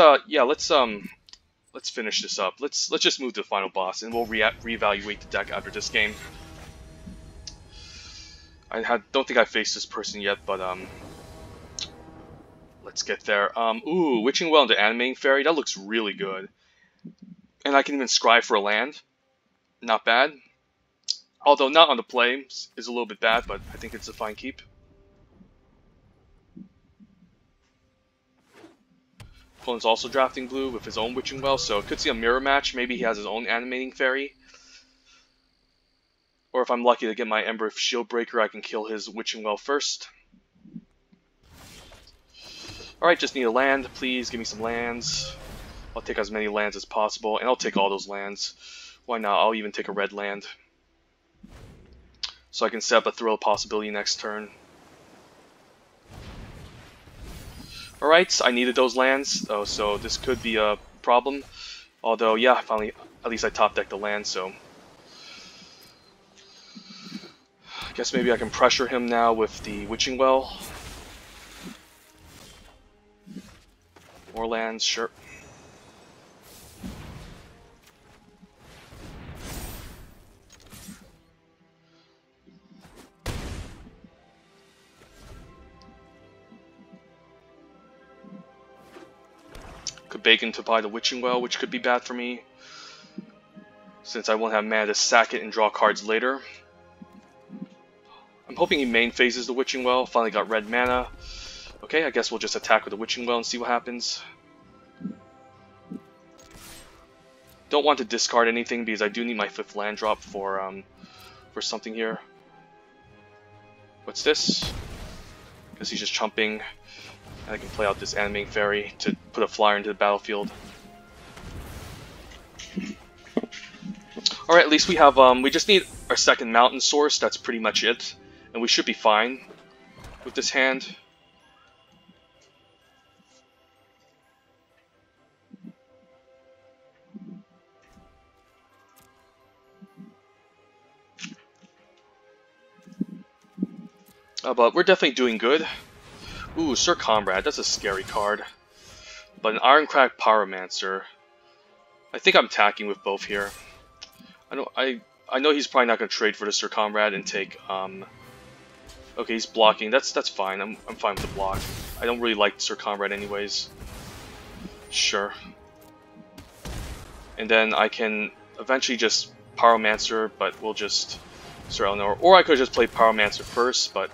finish this up. Let's just move to the final boss, and we'll reevaluate the deck after this game. Don't think I faced this person yet, but let's get there. Ooh, Witching Well into Animating Fairy. That looks really good. And I can even scry for a land. Not bad. Although not on the play is a little bit bad, but I think it's a fine keep. Opponent's also drafting blue with his own Witching Well, so could see a mirror match. Maybe he has his own Animating Fairy. Or if I'm lucky to get my Ember Shieldbreaker, I can kill his Witching Well first. Alright, just need a land. Please give me some lands. I'll take as many lands as possible, and I'll take all those lands. Why not? I'll even take a red land. So I can set up a Thrill of Possibility next turn. Alright, I needed those lands, so this could be a problem. Although, yeah, finally, at least I top decked the land, so... I guess maybe I can pressure him now with the Witching Well. More lands, sure. Could bacon to buy the Witching Well, which could be bad for me, since I won't have mana to sack it and draw cards later. I'm hoping he main phases the Witching Well. Finally got red mana. Okay, I guess we'll just attack with the Witching Well and see what happens. Don't want to discard anything because I do need my 5th land drop for something here. What's this? Guess he's just chumping. And I can play out this Animating Fairy to put a flyer into the battlefield. Alright, at least we have, we just need our 2nd mountain source, that's pretty much it. And we should be fine with this hand. But we're definitely doing good. Ooh, Sir Comrade, that's a scary card. But an Irencrag Pyromancer. I think I'm attacking with both here. I know he's probably not going to trade for the Sir Comrade and take okay, he's blocking. That's fine. I'm fine with the block. I don't really like Sir Comrade anyways. Sure. And then I can eventually just Pyromancer, but we'll just Sir Eleanor. Or I could just play Pyromancer first, but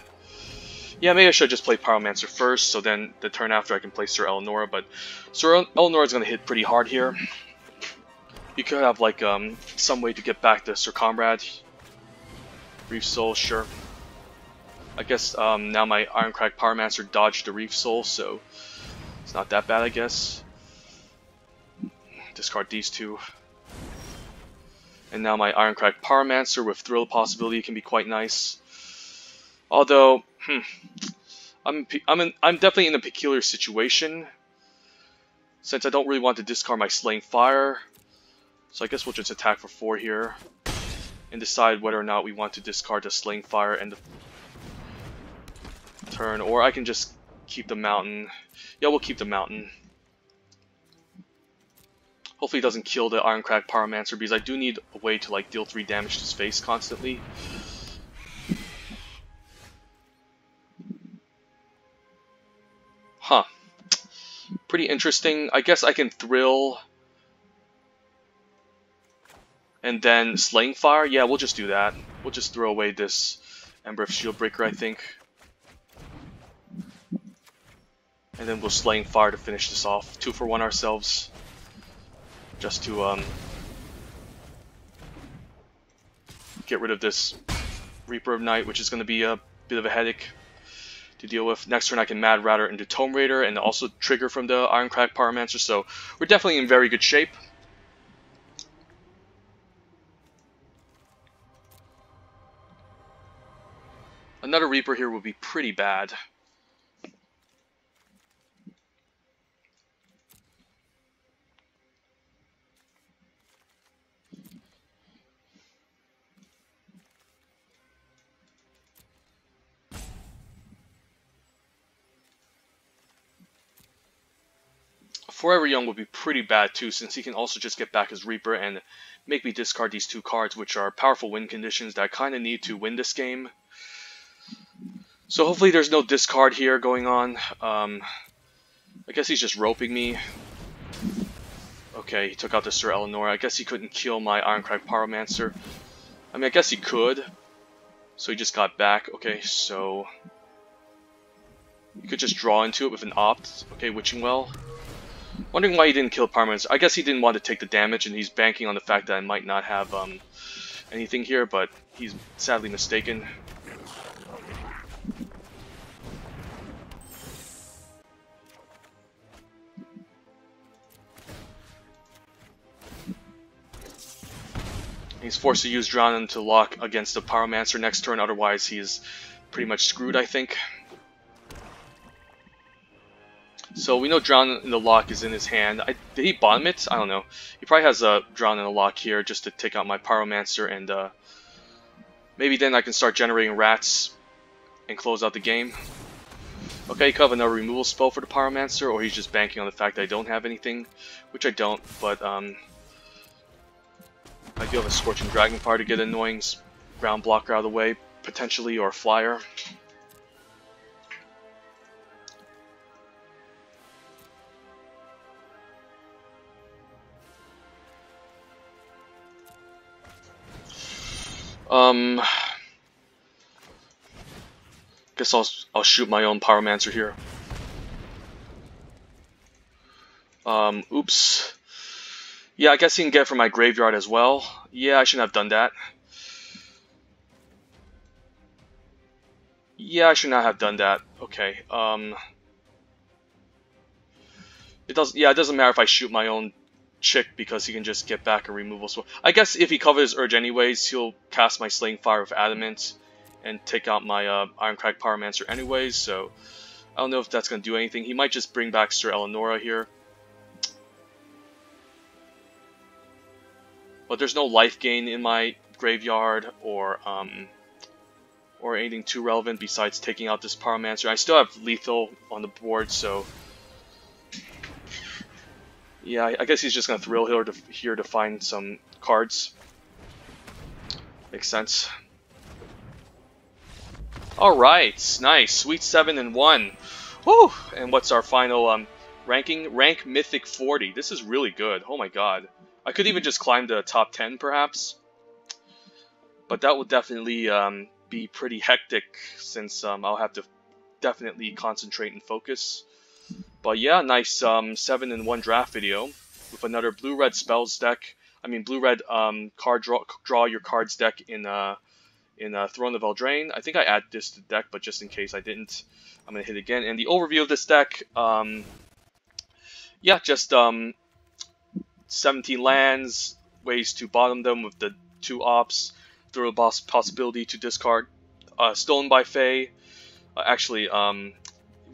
yeah, maybe I should just play Pyromancer first, so then the turn after I can play Sir Eleanor, but Sir Eleanor is going to hit pretty hard here. You could have like some way to get back to Sir Comrade. Reef Soul, sure. I guess now my Irencrag Pyromancer dodged the Reef Soul, so it's not that bad, I guess. Discard these two. And now my Irencrag Pyromancer with Thrill Possibility can be quite nice. Although, I'm definitely in a peculiar situation, since I don't really want to discard my Slaying Fire. So I guess we'll just attack for 4 here, and decide whether or not we want to discard the Slaying Fire and the turn, or I can just keep the mountain. Yeah, we'll keep the mountain. Hopefully it doesn't kill the Irencrag Pyromancer, because I do need a way to like deal 3 damage to his face constantly. Huh. Pretty interesting. I guess I can Thrill and then Slaying Fire. Yeah, we'll just do that. We'll just throw away this Ember Shieldbreaker, I think. And then we'll Slaying Fire to finish this off. 2 for 1 ourselves. Just to get rid of this Reaper of Night, which is going to be a bit of a headache to deal with. Next turn I can Mad Ratter into Tome Raider and also trigger from the Irencrag Pyromancer, so we're definitely in very good shape. Another Reaper here would be pretty bad. Forever Young would be pretty bad too, since he can also just get back his Reaper and make me discard these two cards, which are powerful win conditions that I kind of need to win this game. So hopefully there's no discard here going on. I guess he's just roping me. Okay, he took out the Sir Eleanor. I guess he couldn't kill my Irencrag Pyromancer. I mean, I guess he could. So he just got back. Okay, so you could just draw into it with an Opt. Okay, Witching Well. Wondering why he didn't kill Pyromancer. I guess he didn't want to take the damage, and he's banking on the fact that I might not have anything here, but he's sadly mistaken. He's forced to use Drown to lock against the Pyromancer next turn, otherwise he's pretty much screwed, I think. So we know Drown in the Lock is in his hand. Did he bottom it? I don't know. He probably has a Drown in the Lock here just to take out my Pyromancer, and maybe then I can start generating rats and close out the game. Okay, he could have another removal spell for the Pyromancer, or he's just banking on the fact that I don't have anything, which I don't, but I do have a Scorching Dragonfire to get an annoying ground blocker out of the way, potentially, or a Flyer. Guess I'll shoot my own Pyromancer here. Oops. Yeah, I guess he can get it from my graveyard as well. Yeah, I shouldn't have done that. Yeah, I should not have done that. Okay. It doesn't matter if I shoot my own chick because he can just get back a removal spell. I guess if he covers Urge anyways, he'll cast my Slaying Fire with Adamant and take out my Irencrag Pyromancer anyways, so I don't know if that's going to do anything. He might just bring back Sir Eleanor here. But there's no life gain in my graveyard or anything too relevant besides taking out this Pyromancer. I still have lethal on the board, so yeah, I guess he's just going to thrill here to find some cards. Makes sense. Alright, nice. Sweet 7 and 1. Woo! And what's our final ranking? Rank Mythic 40. This is really good. Oh my god. I could even just climb the top 10 perhaps. But that would definitely be pretty hectic since I'll have to definitely concentrate and focus. But yeah, nice 7 and 1 draft video with another blue-red spells deck. I mean blue-red card draw your cards deck in Throne of Eldraine. I think I add this to the deck, but just in case I didn't, I'm gonna hit again. And the overview of this deck, yeah, just 17 lands, ways to bottom them with the 2 ops, through the possibility to discard Stolen by Fae. Actually,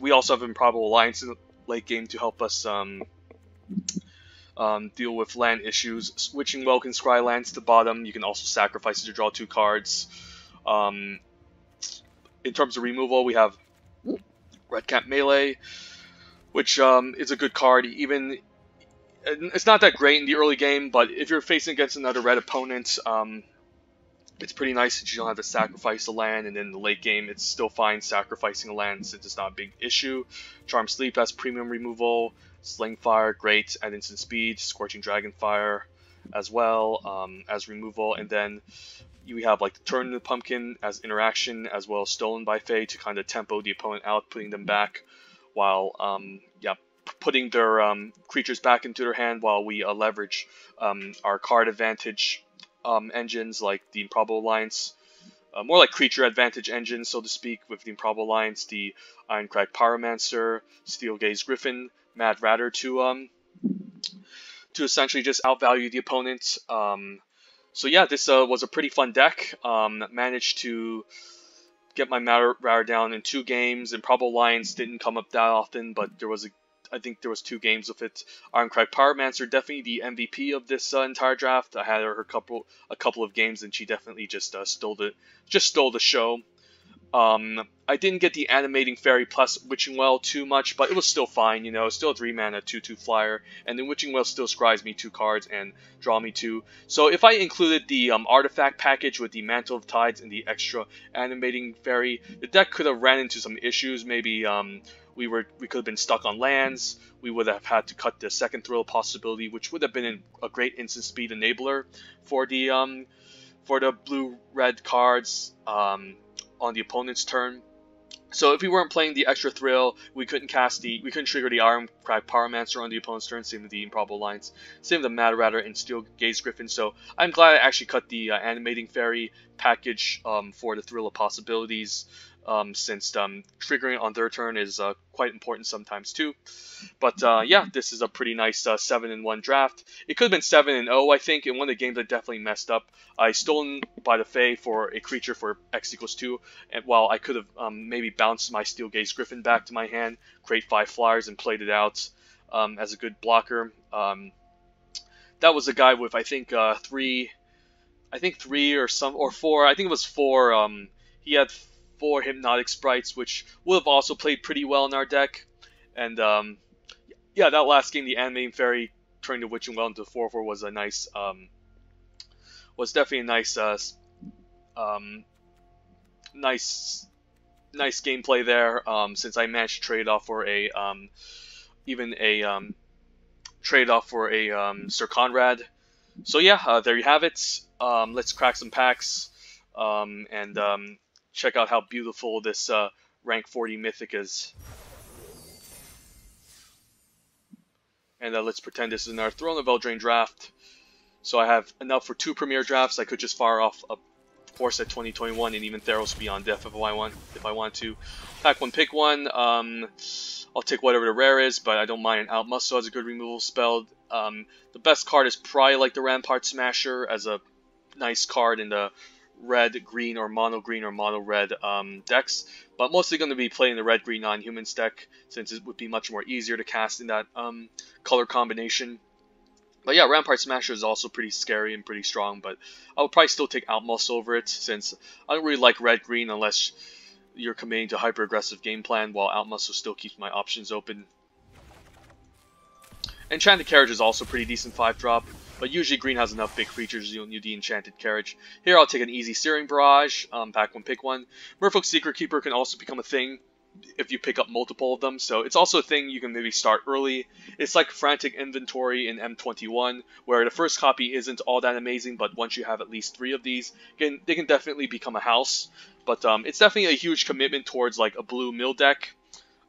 we also have Improbable Alliance in the late game to help us deal with land issues. Switching Well can scry lands to bottom. You can also sacrifice it to draw 2 cards. In terms of removal, we have Red Cap Melee, which is a good card. Even it's not that great in the early game, but if you're facing against another red opponent, it's pretty nice that you don't have to sacrifice a land, and in the late game, it's still fine sacrificing a land since it's not a big issue. Charm Sleep has premium removal. Sling Fire, great at instant speed. Scorching Dragonfire as well as removal, and then you have like the Turn in the Pumpkin as interaction, as well as Stolen by Fae to kind of tempo the opponent out, putting them back, while putting their creatures back into their hand, while we leverage our card advantage engines like the Improbable Alliance more like creature advantage engine, so to speak, with the Improbable Alliance, the Irencrag Pyromancer, Steel Gaze Griffin, Mad Ratter to essentially just outvalue the opponent. So yeah, this was a pretty fun deck. Managed to get my Mad Ratter down in 2 games. Improbable Alliance didn't come up that often, but I think there was 2 games with it. Irencrag Pyromancer, definitely the MVP of this entire draft. I had her a couple of games, and she definitely just stole the show. I didn't get the Animating Fairy plus Witching Well too much, but it was still fine, you know, still a 3-mana 2/2 flyer, and then Witching Well still scries me 2 cards and draw me 2. So if I included the artifact package with the Mantle of Tides and the extra Animating Fairy, the deck could have ran into some issues. Maybe we could have been stuck on lands. We would have had to cut the second Thrill possibility, which would have been a great instant speed enabler for the blue-red cards on the opponent's turn. So if we weren't playing the extra Thrill, we couldn't trigger the Irencrag Pyromancer on the opponent's turn. Same with the Improbable Alliance, same with the Mad Ratter and Steel Gaze Griffin. So I'm glad I actually cut the Animating Fairy package for the Thrill of Possibilities, since triggering on their turn is quite important sometimes too. But yeah, this is a pretty nice 7-1 draft. It could have been 7-0, I think. In one of the games I definitely messed up. I stolen by the Fae for a creature for X = 2, and while I could have maybe bounced my Steel Gaze Griffin back to my hand, create 5 flyers, and played it out as a good blocker. That was a guy with I think 3 or 4. I think it was 4. He had 4 Hypnotic Sprites, which would have also played pretty well in our deck. And yeah, that last game, the Animating Fairy turning the Witching Well into 4/4 was a nice, was definitely a nice gameplay there. Since I managed to trade off for a Sir Conrad. So yeah, there you have it. Let's crack some packs and check out how beautiful this rank 40 Mythic is. And let's pretend this is another Throne of Eldraine draft. So I have enough for 2 Premier drafts. I could just fire off a Force at 2021 and even Theros Beyond Death if I want to. Pack 1, pick 1. I'll take whatever the rare is, but I don't mind an Outmuscle as a good removal spell. The best card is probably like the Rampart Smasher as a nice card in the red-green or mono-red decks, but mostly going to be playing the red-green non-humans deck since it would be much more easier to cast in that color combination. But yeah, Rampart Smasher is also pretty scary and pretty strong, but I would probably still take Outmuscle over it since I don't really like red-green unless you're committing to hyper-aggressive game plan, while Outmuscle still keeps my options open. Enchanted Carriage is also pretty decent 5-drop, but usually green has enough big creatures, you don't need the Enchanted Carriage. Here I'll take an easy Searing Barrage, pack 1, pick 1. Merfolk Secret Keeper can also become a thing if you pick up multiple of them, so it's also a thing you can maybe start early. It's like Frantic Inventory in M21, where the first copy isn't all that amazing, but once you have at least 3 of these, they can definitely become a house. But it's definitely a huge commitment towards like a blue mill deck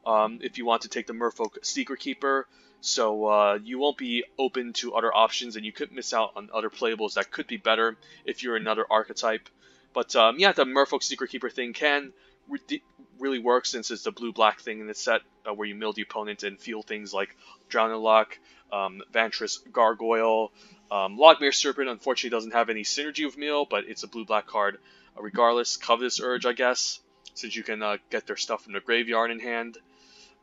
if you want to take the Merfolk Secret Keeper. So you won't be open to other options, and you could miss out on other playables that could be better if you're another archetype. But yeah, the Merfolk Secret Keeper thing can really work since it's the blue-black thing in the set where you mill the opponent and feel things like Drowning Lock, Vantress Gargoyle. Logmere Serpent unfortunately doesn't have any synergy with mill, but it's a blue-black card regardless. Covetous Urge, I guess, since you can get their stuff from the graveyard in hand.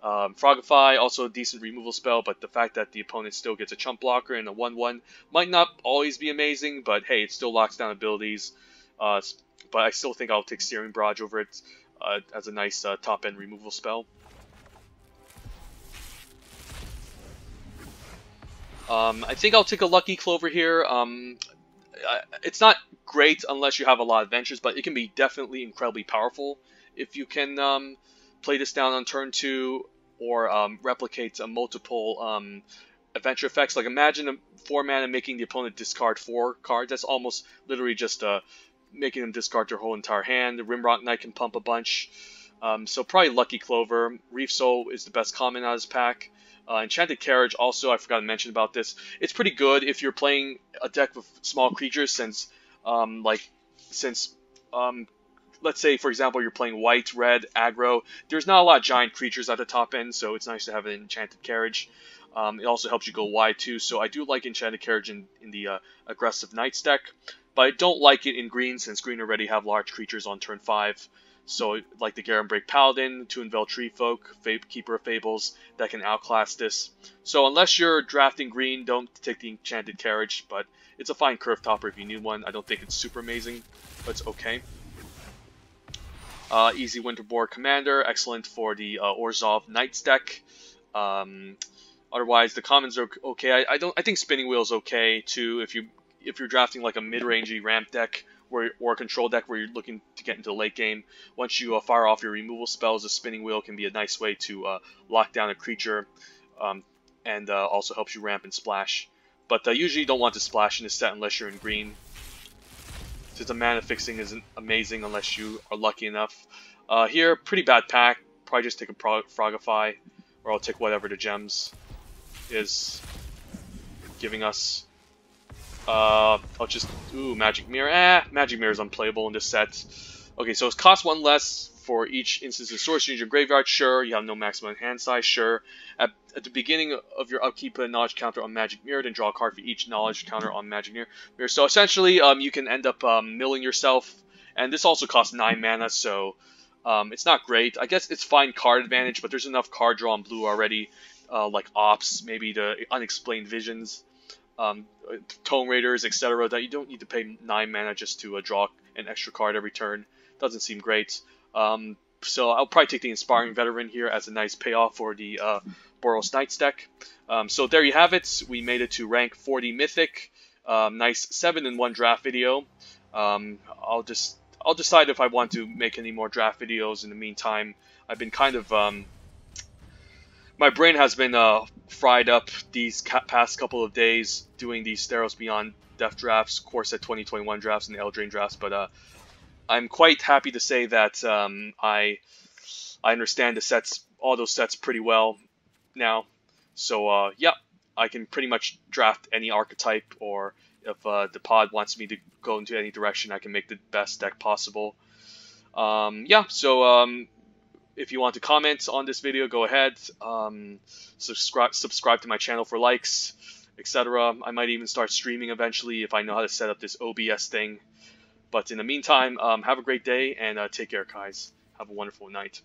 Frogify, also a decent removal spell, but the fact that the opponent still gets a chump blocker and a 1/1 might not always be amazing, but hey, it still locks down abilities. But I still think I'll take Searing Barrage over it as a nice top-end removal spell. I think I'll take a Lucky Clover here. It's not great unless you have a lot of adventures, but it can be definitely incredibly powerful if you can play this down on turn 2 or replicate multiple adventure effects. Like imagine a 4-mana making the opponent discard 4 cards. That's almost literally just making them discard their whole entire hand. The Rimrock Knight can pump a bunch. So probably Lucky Clover. Reef Soul is the best common out of this pack. Enchanted Carriage also, I forgot to mention about this. It's pretty good if you're playing a deck with small creatures since let's say, for example, you're playing white, red, aggro. There's not a lot of giant creatures at the top end, so it's nice to have an Enchanted Carriage. It also helps you go wide too, so I do like Enchanted Carriage in the aggressive Knights deck, but I don't like it in green since green already have large creatures on turn 5. So like the Garen Break Paladin, to Unveil Tree Folk, Keeper of Fables that can outclass this. So unless you're drafting green, don't take the Enchanted Carriage, but it's a fine curve topper if you need one. I don't think it's super amazing, but it's okay. Easy Winterboard Commander, excellent for the Orzhov Knights deck. Otherwise, the commons are okay. I think Spinning Wheel is okay too if you're drafting like a mid-rangey ramp deck or a control deck where you're looking to get into the late game. Once you fire off your removal spells, the Spinning Wheel can be a nice way to lock down a creature, and also helps you ramp and splash. But usually you don't want to splash in this set unless you're in green, since the mana fixing isn't amazing unless you are lucky enough. Here, pretty bad pack. Probably just take a Frogify, or I'll take whatever the gems is giving us. I'll just... Ooh, Magic Mirror. Magic Mirror is unplayable in this set. Okay, so it costs 1 less for each instance of source in your graveyard. Sure, you have no maximum hand size. Sure. At the beginning of your upkeep, put a knowledge counter on Magic Mirror, then draw a card for each knowledge counter on Magic Mirror. So essentially, you can end up milling yourself. And this also costs 9 mana, so it's not great. I guess it's fine card advantage, but there's enough card draw on blue already. Like Ops, maybe the Unexplained Visions, Tome Raiders, etc., that you don't need to pay 9 mana just to draw an extra card every turn. Doesn't seem great. So I'll probably take the Inspiring Veteran here as a nice payoff for the Boros Knights deck. So there you have it. We made it to rank 40 Mythic. Nice 7-in-1 draft video. I'll decide if I want to make any more draft videos in the meantime. I've been kind of... my brain has been fried up these past couple of days doing these Theros Beyond Death drafts, Core Set 2021 drafts, and the Eldraine drafts, but I'm quite happy to say that I understand all those sets pretty well now. So yeah, I can pretty much draft any archetype, or if the pod wants me to go into any direction, I can make the best deck possible. Yeah, so if you want to comment on this video, go ahead. Subscribe to my channel for likes, etc. I might even start streaming eventually if I know how to set up this OBS thing. But in the meantime, have a great day, and take care, guys. Have a wonderful night.